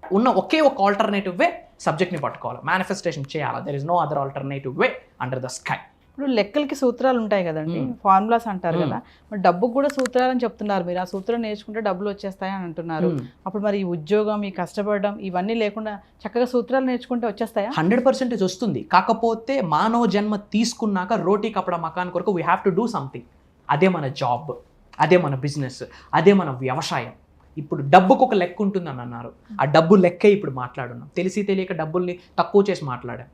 ఉన్న ఒకే ఒక ఆల్టర్నేటివ్ వే సబ్జెక్ట్ని పట్టుకోవాలి, మేనిఫెస్టేషన్ చేయాలి. There is no other alternative way under the sky. ఇప్పుడు లెక్కలకి సూత్రాలు ఉంటాయి కదండి, ఫార్ములాస్ అంటారు కదా, మరి డబ్బుకు కూడా సూత్రాలు అని చెప్తున్నారు మీరు. ఆ సూత్రం నేర్చుకుంటే డబ్బులు వచ్చేస్తాయి అని అంటున్నారు. అప్పుడు మరి ఈ ఉద్యోగం, ఈ కష్టపడడం ఇవన్నీ లేకుండా చక్కగా సూత్రాలు నేర్చుకుంటే వచ్చేస్తాయా? 100% వస్తుంది. కాకపోతే మానవ జన్మ తీసుకున్నాక రోటీ కపడ మకాన్ కొరకు we have to do something. అదే మన జాబ్, అదే మన బిజినెస్, అదే మన వ్యవసాయం. ఇప్పుడు డబ్బుకు ఒక లెక్క ఉంటుందని అన్నారు. ఆ డబ్బు లెక్కే ఇప్పుడు మాట్లాడున్నాం. తెలిసి తెలియక డబ్బుల్ని తక్కువ చేసి మాట్లాడాం.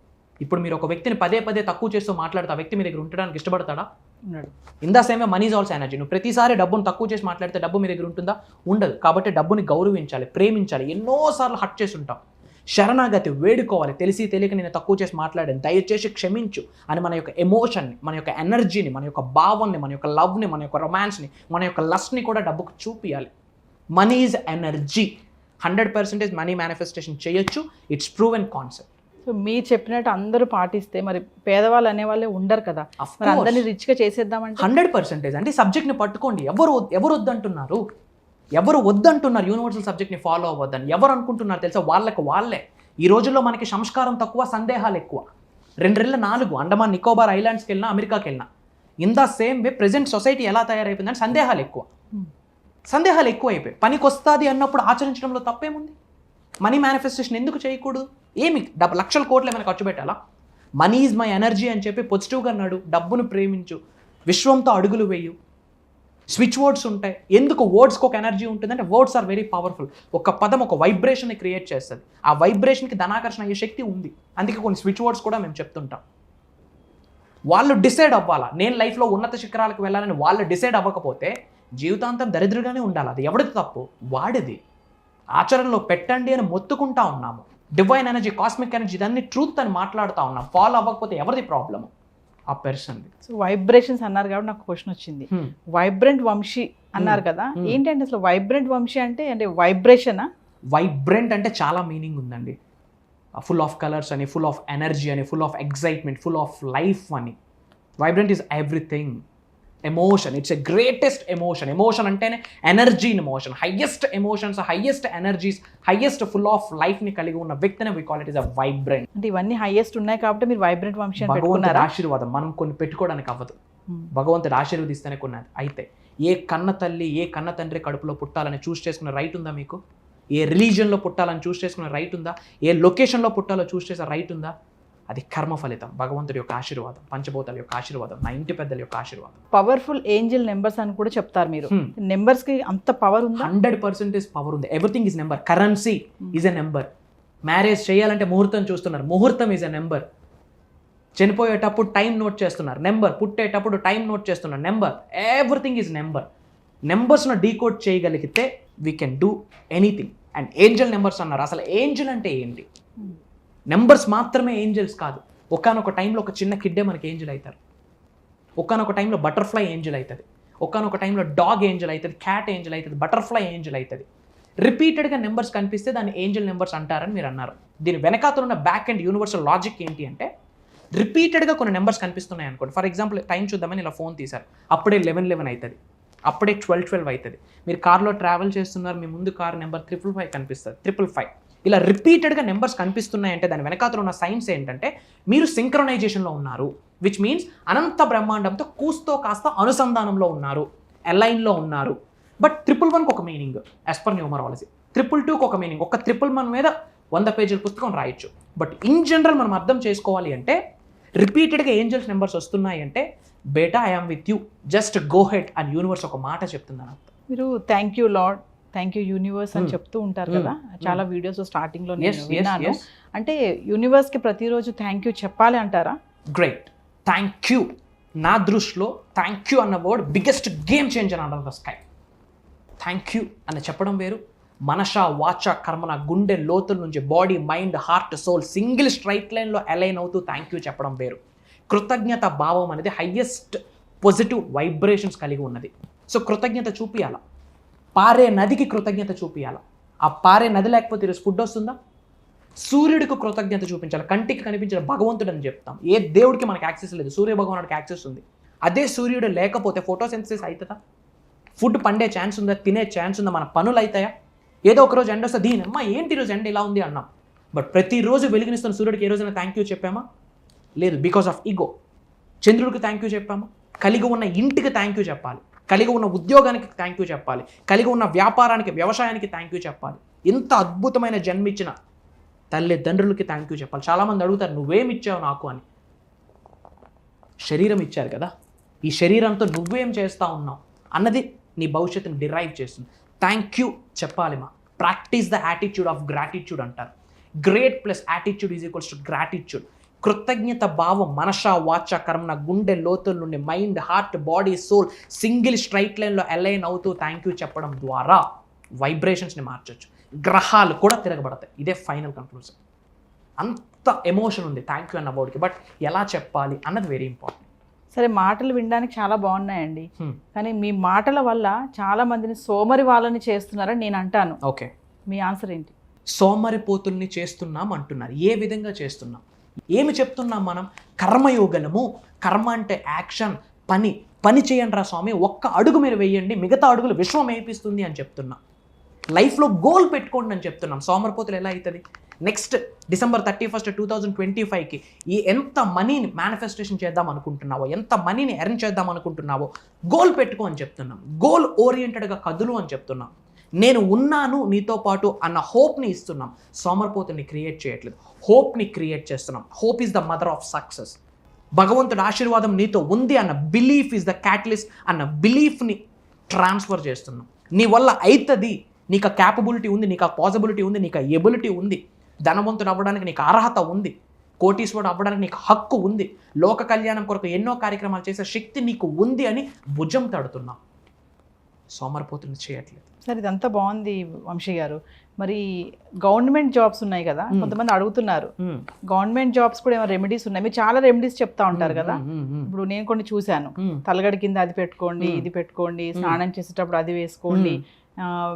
ఇప్పుడు మీరు ఒక వ్యక్తిని పదే తక్కువ చేస్తూ మాట్లాడితే ఆ వ్యక్తి మీ దగ్గర ఉండడానికి ఇష్టపడతాడా? In the same way money is also energy. నువ్వు ప్రతిసారి డబ్బును తక్కువ చేసి మాట్లాడితే డబ్బు మీ దగ్గర ఉంటుందా? ఉండదు. కాబట్టి డబ్బుని గౌరవించాలి, ప్రేమించాలి. ఎన్నోసార్లు హట్ చేసి ఉంటాం. శరణాగతి వేడుకోవాలి. తెలిసి తెలియక నేను తక్కువ చేసి మాట్లాడాను, దయచేసి క్షమించు అని మన యొక్క ఎమోషన్ని, మన యొక్క ఎనర్జీని, మన యొక్క భావాన్ని, మన యొక్క లవ్ని, మన యొక్క రొమాన్స్ని, మన యొక్క లస్ట్ని కూడా డబ్బుకు చూపియాలి. Money is energy. 100% money manifestation చేయొచ్చు. It's proven concept. సో మీరు చెప్పినట్టు అందరూ పాటిస్తే మరి పేదవాళ్ళు అనేవాళ్ళే ఉండరు కదా, మరి అందరినీ రిచ్గా చేసేద్దామంటే 100% అంటే సబ్జెక్ట్ని పట్టుకోండి. ఎవరు వద్దంటున్నారు? ఎవరు వద్దంటున్నారు యూనివర్సల్ సబ్జెక్ట్ని ఫాలో అవ్వద్దని? ఎవరు అనుకుంటున్నారు తెలుసా? వాళ్ళే. ఈ రోజుల్లో మనకి సంస్కారం తక్కువ, సందేహాలు ఎక్కువ. 4 అండమాన్ నికోబార్ ఐలాండ్స్కి వెళ్ళినా, అమెరికాకి వెళ్ళినా in the same way present society ఎలా తయారైపోయిందని సందేహాలు ఎక్కువ అయిపోయి. పనికి వస్తుంది అన్నప్పుడు ఆచరించడంలో తప్పేముంది? మనీ మేనిఫెస్టేషన్ ఎందుకు చేయకూడదు? ఏమి లక్షల కోట్లు ఏమైనా ఖర్చు పెట్టాలా? మనీ ఈజ్ మై ఎనర్జీ అని చెప్పి పాజిటివ్గా అన్నాడు. డబ్బును ప్రేమించు, విశ్వంతో అడుగులు వేయు. స్విచ్ వర్డ్స్ ఉంటాయి. ఎందుకు వర్డ్స్కి ఒక ఎనర్జీ ఉంటుందంటే వర్డ్స్ ఆర్ వెరీ పవర్ఫుల్. ఒక పదం ఒక వైబ్రేషన్ని క్రియేట్ చేస్తుంది. ఆ వైబ్రేషన్కి ధనాకర్షణ అయ్యే శక్తి ఉంది. అందుకే కొన్ని స్విచ్ వర్డ్స్ కూడా మేము చెప్తుంటాం. వాళ్ళు డిసైడ్ అవ్వాలా. నేను లైఫ్లో ఉన్నత శిఖరాలకు వెళ్ళాలని వాళ్ళు డిసైడ్ అవ్వకపోతే జీవితాంతం దరిద్రంగానే ఉండాలి. అది ఎవరిది తప్పు? వాడిది. ఆచరణలో పెట్టండి అని మొత్తుకుంటా ఉన్నాము. డివైన్ ఎనర్జీ, కాస్మిక్ ఎనర్జీ, దాన్ని ట్రూత్ అని మాట్లాడుతూ ఉన్నాం. ఫాలో అవ్వకపోతే ఎవరిది ప్రాబ్లమ్? ఆ పర్సన్ది. సో వైబ్రేషన్స్ అన్నారు కాబట్టి నాకు క్వశ్చన్ వచ్చింది. వైబ్రెంట్ వంశీ అన్నారు కదా, ఏంటంటే అసలు వైబ్రెంట్ వంశీ అంటే వైబ్రేషనా? వైబ్రెంట్ అంటే చాలా మీనింగ్ ఉందండి. ఫుల్ ఆఫ్ కలర్స్ అని, ఫుల్ ఆఫ్ ఎనర్జీ అని, full of excitement, full of life అని. Vibrant is everything. Emotion, it's a greatest emotion. Emotion అంటేనే energy in emotion. Highest emotions, highest energies, highest full of లైఫ్ని కలిగి ఉన్న వ్యక్తిని we call it is a vibrant. అంటే ఇవన్నీ హైయెస్ట్ ఉన్నాయి కాబట్టి మీరు వైబ్రెంట్ వంశీ అని భగవంతుడి పెట్టుకున్నారా? ఆశీర్వాదం మనం కొన్ని పెట్టుకోవడానికి అవ్వదు. భగవంతుడు ఆశీర్వదిస్తేనే కొన్నది. అయితే ఏ కన్న తల్లి, ఏ కన్న తండ్రి కడుపులో పుట్టాలని చూస్ చేసుకునే రైట్ ఉందా మీకు? ఏ రిలీజియన్లో పుట్టాలని చూస్ చేసుకునే రైట్ ఉందా? ఏ లొకేషన్లో పుట్టాలో చూస్ చేసే రైట్ ఉందా? అది కర్మ ఫలితం, భగవంతుడి యొక్క ఆశీర్వాదం, పంచభూతాల యొక్క ఆశీర్వాదం, నా ఇంటి పెద్దల యొక్క ఆశీర్వాదం. పవర్ఫుల్ ఏంజల్ నెంబర్స్ అని కూడా చెప్తారు మీరు. నెంబర్స్ కి అంత పవర్ ఉందా? 100% పవర్ ఉంది. Everything is number. Currency is a number. Marriage చేయాలంటే ముహూర్తం చూస్తున్నారు, ముహూర్తం ఈజ్ ఎ నెంబర్. చనిపోయేటప్పుడు టైం నోట్ చేస్తున్నారు, నెంబర్. పుట్టేటప్పుడు టైం నోట్ చేస్తున్నారు, నెంబర్. Everything is number. నెంబర్స్ను డీకోడ్ చేయగలిగితే we can do anything. And angel numbers అన్నారు. అసలు ఏంజల్ అంటే ఏంటి? నెంబర్స్ మాత్రమే ఏంజల్స్ కాదు. ఒకానొక టైంలో ఒక చిన్న కిడ్డే మనకి ఏంజల్ అవుతారు. ఒకానొక టైంలో బటర్ఫ్లై ఏంజల్ అవుతుంది. ఒకానొక టైంలో డాగ్ ఏంజల్ అవుతుంది, క్యాట్ ఏంజల్ అవుతుంది, బటర్ఫ్లై ఏంజల్ అవుతుంది. రిపీటెడ్గా నెంబర్స్ కనిపిస్తే దాన్ని ఏంజల్ నెంబర్స్ అంటారని మీరు అన్నారు. దీని వెనకాతలు ఉన్న బ్యాక్ అండ్ యూనివర్సల్ లాజిక్ ఏంటి అంటే, రిపీటెడ్గా కొన్ని నెంబర్స్ కనిపిస్తున్నాయి అనుకోండి. ఫర్ ఎగ్జాంపుల్ టైం చూద్దామని ఇలా ఫోన్ తీశారు, అప్పుడే 11:11 అవుతుంది, అప్పుడే 12:12 అవుతుంది. మీరు కార్లో ట్రావెల్ చేస్తున్నారు, మీ ముందు కార్ నెంబర్ 555 కనిపిస్తుంది, 555. ఇలా రిపీటెడ్గా నెంబర్స్ కనిపిస్తున్నాయంటే దాని వెనకాతలో ఉన్న సైన్స్ ఏంటంటే మీరు సింక్రనైజేషన్లో ఉన్నారు. విచ్ మీన్స్ అనంత బ్రహ్మాండంతో కూస్తో కాస్త అనుసంధానంలో ఉన్నారు, అలైన్లో ఉన్నారు. బట్ 111కి ఒక మీనింగ్ యాజ్ పర్ న్యూమరాలజీ, 222కి ఒక మీనింగ్. ఒక 111 మీద 100 పేజీల పుస్తకం రాయొచ్చు. బట్ ఇన్ జనరల్ మనం అర్థం చేసుకోవాలి అంటే, రిపీటెడ్గా ఏంజల్స్ నెంబర్స్ వస్తున్నాయి అంటే, బేటా I am with you, just go head అని యూనివర్స్ ఒక మాట చెప్తుందని అర్థం. మీరు thank you lord, thank you universe అని చెప్తూ ఉంటారు కదా చాలా వీడియోస్ స్టార్టింగ్లో నేను విన్నాను. అంటే యూనివర్స్కి ప్రతిరోజు థ్యాంక్ యూ చెప్పాలి అంటారా? Great, thank you. నా దృష్టిలో థ్యాంక్ యూ అన్న word biggest game changer under the sky. Thank you అని చెప్పడం వేరు, మనష వాచ కర్మన గుండె లోతుల నుంచి body mind heart soul single straight లైన్లో అలైన్ అవుతూ థ్యాంక్ యూ చెప్పడం వేరు. కృతజ్ఞత భావం అనేది హయ్యెస్ట్ పాజిటివ్ వైబ్రేషన్స్ కలిగి ఉన్నది. సో కృతజ్ఞత చూపియాల, పారే నదికి కృతజ్ఞత చూపియాల. ఆ పారే నది లేకపోతే ఈరోజు ఫుడ్ వస్తుందా? సూర్యుడికి కృతజ్ఞత చూపించాలి. కంటికి కనిపించిన భగవంతుడు అని చెప్తాం. ఏ దేవుడికి మనకి యాక్సెస్ లేదు, సూర్య భగవానుడికి యాక్సెస్ ఉంది. అదే సూర్యుడు లేకపోతే ఫోటోసింథసిస్ అవుతుందా? ఫుడ్ పండే ఛాన్స్ ఉందా? తినే ఛాన్స్ ఉందా? మన పనులు అవుతాయా? ఏదో ఒక రోజు ఎండ వస్తే దీనమ్మా ఏంటి ఈరోజు ఎండ ఇలా ఉంది అన్నాం. బట్ ప్రతిరోజు వెలిగినిస్తున్న సూర్యుడికి ఏ రోజైనా థ్యాంక్ యూ చెప్పామా? లేదు, బికాస్ ఆఫ్ ఈగో. చంద్రుడికి థ్యాంక్ యూ చెప్పామా? కలిగి ఉన్న ఇంటికి థ్యాంక్ యూ చెప్పాలి, కలిగి ఉన్న ఉద్యోగానికి థ్యాంక్ యూ చెప్పాలి, కలిగి ఉన్న వ్యాపారానికి వ్యవసాయానికి థ్యాంక్ యూ చెప్పాలి. ఇంత అద్భుతమైన జన్మిచ్చిన తల్లిదండ్రులకి థ్యాంక్ యూ చెప్పాలి. చాలామంది అడుగుతారు నువ్వేమి ఇచ్చావు నాకు అని. శరీరం ఇచ్చారు కదా, ఈ శరీరంతో నువ్వేం చేస్తా ఉన్నావు అన్నది నీ భవిష్యత్తుని డిరైవ్ చేస్తుంది. థ్యాంక్ యూ చెప్పాలి. Practice the attitude of gratitude అంటారు. Great plus attitude is equals to gratitude. కృతజ్ఞత భావం మనష వాచ కర్మన గుండె లోతుల నుండి mind heart body soul single straight లైన్లో అలైన్ అవుతూ థ్యాంక్ యూ చెప్పడం ద్వారా వైబ్రేషన్స్ని మార్చవచ్చు. గ్రహాలు కూడా తిరగబడతాయి. ఇదే ఫైనల్ కన్క్లూజన్. అంత ఎమోషన్ ఉంది థ్యాంక్ యూ అన్న వర్డ్కి. బట్ ఎలా చెప్పాలి అన్నది వెరీ ఇంపార్టెంట్. సరే, మాటలు వినడానికి చాలా బాగున్నాయండి, కానీ మీ మాటల వల్ల చాలా మందిని సోమరి వాళ్ళని చేస్తున్నారని నేను అంటాను. ఓకే, మీ ఆన్సర్ ఏంటి? సోమరిపోతుల్ని చేస్తున్నాం అంటున్నారు. ఏ విధంగా చేస్తున్నాం? ఏమి చెప్తున్నాం మనం? కర్మయోగలము. కర్మ అంటే యాక్షన్, పని చేయండి రా స్వామి, ఒక్క అడుగు మీరు వేయండి, మిగతా అడుగులు విశ్వం ఏపిస్తుంది అని చెప్తున్నాం. లైఫ్లో గోల్ పెట్టుకోండి అని చెప్తున్నాం. సోమరిపోతులు ఎలా అవుతుంది? నెక్స్ట్ December 31, 2025కి ఎంత మనీని మేనిఫెస్టేషన్ చేద్దాం అనుకుంటున్నావో, ఎంత మనీని ఎర్న్ చేద్దాం అనుకుంటున్నావో గోల్ పెట్టుకో అని చెప్తున్నాం. గోల్ ఓరియంటెడ్గా కదులు అని చెప్తున్నాం. నేను ఉన్నాను నీతో పాటు అన్న హోప్ని ఇస్తున్నాం. సోమరిపోతుని క్రియేట్ చేయట్లేదు, హోప్ని క్రియేట్ చేస్తున్నాం. Hope is the mother of success. భగవంతుడి ఆశీర్వాదం నీతో ఉంది అన్న బిలీఫ్ ఈజ్ ద క్యాటలిస్ట్ అన్న బిలీఫ్ని ట్రాన్స్ఫర్ చేస్తున్నాం. నీ వల్ల అవుతుంది, నీకు ఆ క్యాపబిలిటీ ఉంది, నీకు ఆ పాసిబిలిటీ ఉంది, నీకు ఆ ఎబిలిటీ ఉంది, ధనవంతుడు అవ్వడానికి నీకు అర్హత ఉంది, కోటీశ్వరుడు అవ్వడానికి నీకు హక్కు ఉంది, లోక కళ్యాణం కొరకు ఎన్నో కార్యక్రమాలు చేసే శక్తి నీకు ఉంది అని భుజం తడుతున్నాం. సోమరిపోతుని చేయట్లేదు. సరే, ఇదంతా బాగుంది వంశీ గారు. మరి గవర్నమెంట్ జాబ్స్ ఉన్నాయి కదా, కొంతమంది అడుగుతున్నారు గవర్నమెంట్ జాబ్స్ కూడా ఏమైనా రెమెడీస్ ఉన్నాయి? మీరు చాలా రెమెడీస్ చెప్తా ఉంటారు కదా. ఇప్పుడు నేను కొన్ని చూశాను, తలగడి కింద అది పెట్టుకోండి, ఇది పెట్టుకోండి, స్నానం చేసేటప్పుడు అది వేసుకోండి,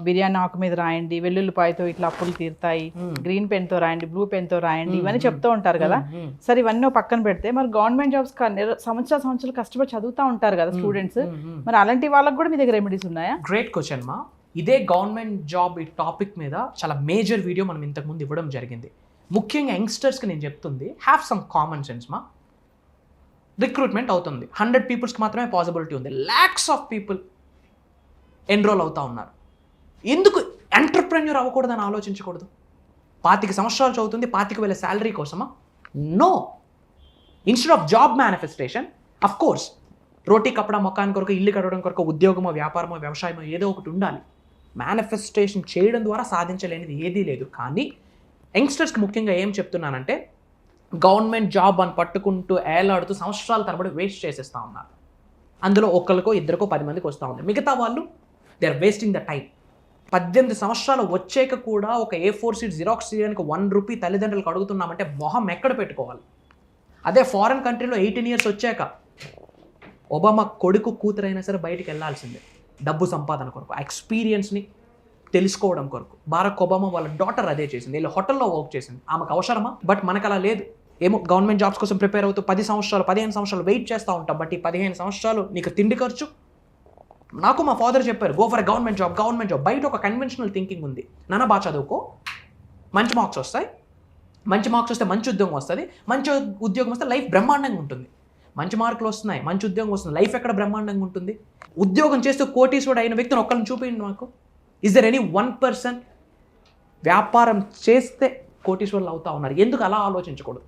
బిర్యానీ ఆకు మీద రాయండి, వెల్లుల్లిపాయతో ఇట్లా అప్పులు తీరుతాయి, గ్రీన్ పెన్ తో రాయండి, బ్లూ పెన్ తో రాయండి, ఇవన్నీ చెప్తూ ఉంటారు కదా. సరే, ఇవన్నీ పక్కన పెడితే మరి గవర్నమెంట్ జాబ్స్ సంవత్సరాలు కష్టపడి చదువుతూ ఉంటారు కదా స్టూడెంట్స్, మరి అలాంటి వాళ్ళకి కూడా మీ దగ్గర రెమెడీస్ ఉన్నాయా? గ్రేట్ క్వశ్చన్ మా. ఇదే గవర్నమెంట్ జాబ్ ఈ టాపిక్ మీద చాలా మేజర్ వీడియో మనం ఇంతకుముందు ఇవ్వడం జరిగింది. ముఖ్యంగా యంగ్స్టర్స్కి నేను చెప్తుంది, హ్యావ్ సమ్ కామన్ సెన్స్ మా. రిక్రూట్మెంట్ అవుతుంది, 100 పీపుల్స్కి మాత్రమే పాసిబిలిటీ ఉంది, lakhs ఆఫ్ పీపుల్ ఎన్రోల్ అవుతూ ఉన్నారు. ఎందుకు ఎంటర్ప్రెన్యూర్ అవ్వకూడదని ఆలోచించకూడదు? 25 సంవత్సరాలు చదువుతుంది, 25,000 శాలరీ కోసమా? No. Instead of job manifestation, of course రోటీ కప్పడా మొక్కాని కొరకు, ఇల్లు కట్టడం కొరకు ఉద్యోగమో వ్యాపారమో వ్యవసాయమో ఏదో ఒకటి ఉండాలి. మేనిఫెస్టేషన్ చేయడం ద్వారా సాధించలేనిది ఏదీ లేదు. కానీ యంగ్స్టర్స్కి ముఖ్యంగా ఏం చెప్తున్నానంటే, గవర్నమెంట్ జాబ్ అని పట్టుకుంటూ ఏలాడుతూ సంవత్సరాల తరబడి వేస్ట్ చేసేస్తూ ఉన్నారు. అందులో ఒక్కరికో ఇద్దరికో 10 మందికి వస్తూ ఉంది. మిగతా వాళ్ళు they are wasting the time. 18 సంవత్సరాలు వచ్చాక కూడా ఒక A4 షీట్ జిరాక్స్ చేయడానికి 1 రూపీ తల్లిదండ్రులకు అడుగుతున్నామంటే మొహం ఎక్కడ పెట్టుకోవాలి? అదే ఫారెన్ కంట్రీలో 18 ఇయర్స్ వచ్చాక ఒబామా కొడుకు కూతురైనా సరే బయటికి వెళ్ళాల్సిందే, డబ్బు సంపాదన కొరకు, ఆ ఎక్స్పీరియన్స్ని తెలుసుకోవడం కొరకు. బారాక్ ఒబామా వాళ్ళ డాటర్ అదే చేసింది, వీళ్ళు హోటల్లో వర్క్ చేసింది. ఆమెకు అవసరమా? బట్ మనకు అలా లేదు. ఏమో గవర్నమెంట్ జాబ్స్ కోసం ప్రిపేర్ అవుతూ 10 సంవత్సరాలు 15 సంవత్సరాలు వెయిట్ చేస్తూ ఉంటాం. బట్ ఈ 15 సంవత్సరాలు నీకు తిండి ఖర్చు. నాకు మా ఫాదర్ చెప్పారు, go for government job, government job. బయట ఒక కన్వెన్షనల్ థింకింగ్ ఉంది, నాన్న బాగా చదువుకో, మంచి మార్క్స్ వస్తాయి, మంచి మార్క్స్ వస్తే మంచి ఉద్యోగం వస్తుంది, మంచి ఉద్యోగం వస్తే లైఫ్ బ్రహ్మాండంగా ఉంటుంది. మంచి మార్కులు వస్తున్నాయి, మంచి ఉద్యోగం వస్తుంది, లైఫ్ ఎక్కడ బ్రహ్మాండంగా ఉంటుంది? ఉద్యోగం చేస్తూ కోటీశ్వరుడు అయిన వ్యక్తిని ఒక్కరిని చూపించండి మాకు. ఇస్ దర్ ఎనీ 1% వ్యాపారం చేస్తే కోటీశ్వరులు అవుతా ఉన్నారు? ఎందుకు అలా ఆలోచించకూడదు?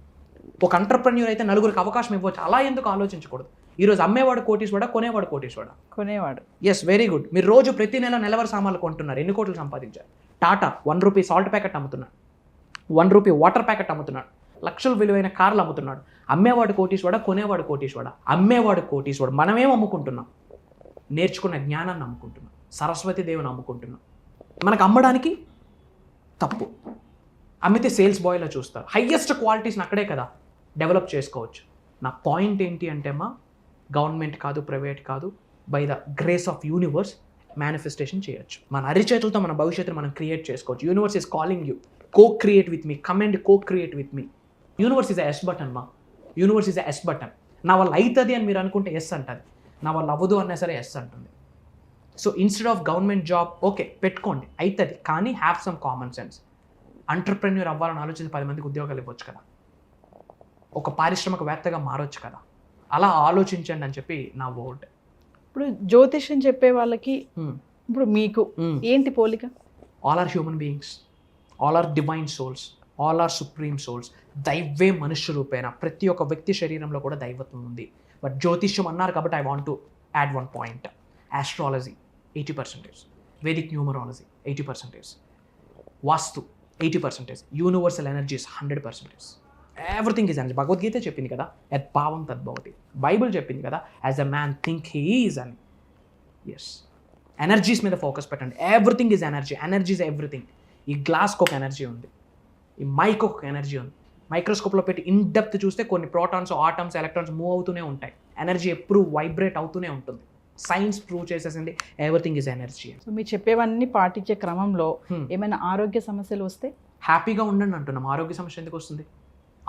ఒక ఎంటర్ప్రెన్యూర్ అయితే నలుగురికి అవకాశం ఇవ్వచ్చు, అలా ఎందుకు ఆలోచించకూడదు? ఈరోజు అమ్మేవాడు కోటీశ్వరుడా, కొనేవాడు కోటీశ్వరుడా? కొనేవాడు. Yes, very good. మీరు రోజు ప్రతి నెల నెలవారీ సామాన్లు కొంటున్నారు, ఎన్ని కోట్లు సంపాదించారు? టాటా 1 రూపీ సాల్ట్ ప్యాకెట్ అమ్ముతున్నాడు, 1 రూపీ వాటర్ ప్యాకెట్ అమ్ముతున్నాడు, లక్షల విలువైన కార్లు అమ్ముతున్నాడు. అమ్మేవాడు కోటీశ్వరుడా, కొనేవాడు కోటీశ్వరుడా? అమ్మేవాడు కోటీశ్వరుడు. మనమేం అమ్ముకుంటున్నాం? నేర్చుకున్న జ్ఞానాన్ని అమ్ముకుంటున్నాం, సరస్వతి దేవుని అమ్ముకుంటున్నాం. మనకు అమ్మడానికి తప్పు. అమ్మితే సేల్స్ బాయ్లో చూస్తారు. హయ్యెస్ట్ క్వాలిటీస్ని అక్కడే కదా డెవలప్ చేసుకోవచ్చు. నా పాయింట్ ఏంటి అంటే అమ్మా, గవర్నమెంట్ కాదు, ప్రైవేట్ కాదు, by the grace of universe manifestation చేయొచ్చు. మన అరిచేతులతో మన భవిష్యత్తును మనం క్రియేట్ చేసుకోవచ్చు. Universe is calling you, co create with me, come and co create with me. Universe is yes button మా, యూనివర్స్ ఈజ్ ఎస్ బటన్. నా వల్ల అవుతుంది అని మీరు అనుకుంటే ఎస్ అంటుంది, నా వల్ల అవ్వదు అన్నా సరే ఎస్ అంటుంది. So instead of government job okay పెట్టుకోండి, అవుతుంది, కానీ have some common sense. Entrepreneur అవ్వాలని ఆలోచించి 10 మందికి ఉద్యోగాలు ఇవ్వచ్చు కదా, ఒక పారిశ్రామికవేత్తగా మారొచ్చు కదా. అలా ఆలోచించండి అని చెప్పి నా వర్డ్. ఇప్పుడు జ్యోతిష్యం చెప్పే వాళ్ళకి ఇప్పుడు మీకు ఏంటి పోలిక? All are human beings, all are divine souls, all are supreme souls. దైవే మనుష్య రూపేణ. ప్రతి ఒక్క వ్యక్తి శరీరంలో కూడా దైవత్వం ఉంది. బట్ జ్యోతిష్యం అన్నారు కాబట్టి I want to add one point. Astrology 80%, Vedic numerology 80%, vastu 80%, universal energies 100%. Everything is energy. Bhagavad Gita చెప్పింది కదా, యత్ భావం తద్భవతి. బైబుల్ చెప్పింది కదా, as a man think he is అని. ఎస్, ఎనర్జీస్ మీద ఫోకస్ పెట్టండి. Everything is energy. Energy is everything. ఈ గ్లాస్కి ఒక ఎనర్జీ ఉంది, ఈ మైక్ ఒక ఎనర్జీ ఉంది. మైక్రోస్కోప్లో పెట్టి ఇన్ డెప్త్ చూస్తే కొన్ని ప్రోటాన్స్, ఆటమ్స్, ఎలక్ట్రాన్స్ మూవ్ అవుతూనే ఉంటాయి. ఎనర్జీ ఎప్పుడు వైబ్రేట్ అవుతూనే ఉంటుంది. సైన్స్ ప్రూవ్ చేసేసింది ఎవ్రీథింగ్ ఈజ్ ఎనర్జీ. సో మీరు చెప్పేవన్నీ పాటించే క్రమంలో ఏమైనా ఆరోగ్య సమస్యలు వస్తే హ్యాపీగా ఉండండి అంటున్నాం. ఆరోగ్య సమస్య ఎందుకు వస్తుంది?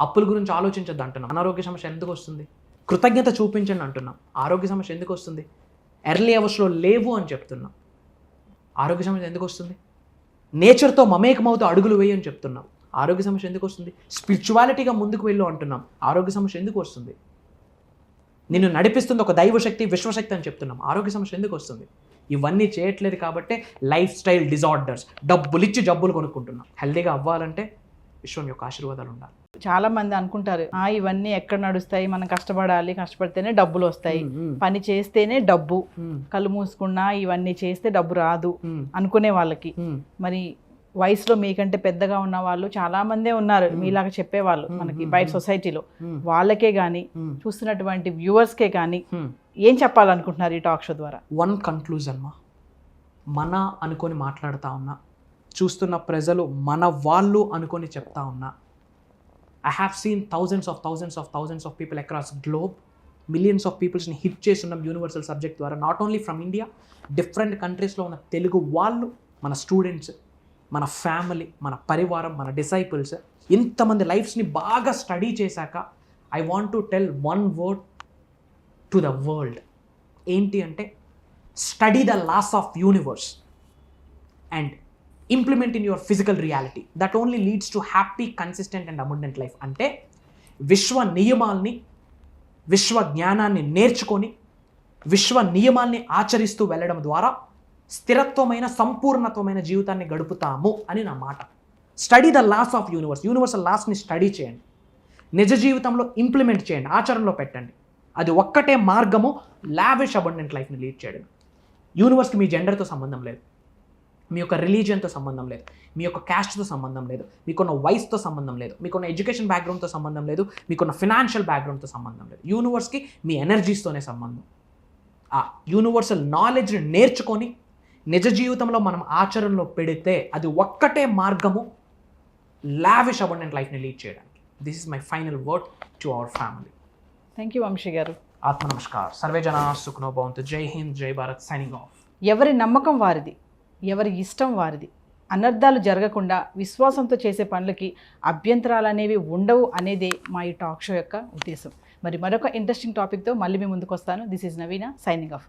అప్పుల గురించి ఆలోచించద్దు అంటున్నాం. అనారోగ్య సమస్య ఎందుకు వస్తుంది? కృతజ్ఞత చూపించండి అంటున్నాం. ఆరోగ్య సమస్య ఎందుకు వస్తుంది? ఎర్లీ అవర్స్లో లేవు అని చెప్తున్నాం. ఆరోగ్య సమస్య ఎందుకు వస్తుంది? నేచర్తో మమేకమవుతూ అడుగులు వేయి అని చెప్తున్నాం. ఆరోగ్య సమస్య ఎందుకు వస్తుంది? స్పిరిచువాలిటీగా ముందుకు వెళ్ళు అంటున్నాం. ఆరోగ్య సమస్య ఎందుకు వస్తుంది? నిన్ను నడిపిస్తుంది ఒక దైవశక్తి, విశ్వశక్తి అని చెప్తున్నాం. ఆరోగ్య సమస్య ఎందుకు వస్తుంది? ఇవన్నీ చేయట్లేదు కాబట్టే లైఫ్ స్టైల్ డిజార్డర్స్, డబ్బులు ఇచ్చి జబ్బులు కొనుక్కుంటున్నాం. హెల్దీగా అవ్వాలంటే విశ్వం యొక్క ఆశీర్వాదాలు ఉండాలి. చాలా మంది అనుకుంటారు ఇవన్నీ ఎక్కడ నడుస్తాయి, మనం కష్టపడాలి, కష్టపడితేనే డబ్బులు వస్తాయి, పని చేస్తేనే డబ్బు, కళ్ళు మూసుకున్నా ఇవన్నీ చేస్తే డబ్బు రాదు అనుకునే వాళ్ళకి. మరి వయసులో మీకంటే పెద్దగా ఉన్న వాళ్ళు చాలా మందే ఉన్నారు మీలాగా చెప్పేవాళ్ళు మనకి బయట సొసైటీలో. వాళ్ళకే కానీ చూస్తున్నటువంటి వ్యూవర్స్కే కానీ ఏం చెప్పాలనుకుంటున్నారు ఈ టాక్ షో ద్వారా? వన్ కన్క్లూజన్ మా, మన అనుకొని మాట్లాడుతూ ఉన్నా, చూస్తున్న ప్రజలు మన వాళ్ళు అనుకొని చెప్తా ఉన్నా. I have seen thousands of people across globe, millions of peopleని హిట్ చేస్తున్నాం యూనివర్సల్ సబ్జెక్ట్ ద్వారా. Not only from India, different కంట్రీస్లో ఉన్న తెలుగు వాళ్ళు, మన స్టూడెంట్స్, మన ఫ్యామిలీ, మన పరివారం, మన డిసైపుల్స్, ఇంతమంది లైఫ్స్ని బాగా స్టడీ చేశాక I want to tell one word to the world. ఏంటి అంటే, study the laws of universe and implement in your physical reality. That only leads to happy, consistent and abundant life. అంటే విశ్వ నియమాల్ని, విశ్వ జ్ఞానాన్ని నేర్చుకొని విశ్వ నియమాల్ని ఆచరిస్తూ వెళ్ళడం ద్వారా స్థిరత్వమైన, సంపూర్ణత్వమైన జీవితాన్ని గడుపుతాము అని నా మాట. Study the laws of universe. Universal లాస్ని స్టడీ చేయండి, నిజ జీవితంలో ఇంప్లిమెంట్ చేయండి, ఆచరణలో పెట్టండి. అది ఒక్కటే మార్గము లావిష్ అబండెంట్ లైఫ్ని లీడ్ చేయడం. యూనివర్స్కి మీ జెండర్తో సంబంధం లేదు, మీ యొక్క రిలీజియన్తో సంబంధం లేదు, మీ యొక్క క్యాస్ట్తో సంబంధం లేదు, మీకున్న వయసుతో సంబంధం లేదు, మీకున్న ఎడ్యుకేషన్ బ్యాక్గ్రౌండ్తో సంబంధం లేదు, మీకున్న ఫినాన్షియల్ బ్యాక్గ్రౌండ్తో సంబంధం లేదు. యూనివర్స్కి మీ ఎనర్జీస్తోనే సంబంధం. ఆ యూనివర్సల్ నాలెడ్జ్ని నేర్చుకొని నిజ జీవితంలో మనం ఆచరణలో పెడితే అది ఒక్కటే మార్గము లావిష్ అబండెంట్ లైఫ్ని లీడ్ చేయడానికి. This is my final word to our family. Thank you Vamshi garu. ఆత్మ నమస్కార్. సర్వే జనా సుఖనో భవంతు. జై హింద్, జై భారత్. Signing off. ఎవరి నమ్మకం వారిది, ఎవరి ఇష్టం వారిది. అనర్థాలు జరగకుండా విశ్వాసంతో చేసే పనులకి అభ్యంతరాలు అనేవి ఉండవు అనేదే మా ఈ టాక్ షో యొక్క ఉద్దేశం. మరి మరొక ఇంట్రెస్టింగ్ టాపిక్తో మళ్ళీ మీ ముందుకు వస్తాను. This is Naveena, signing of.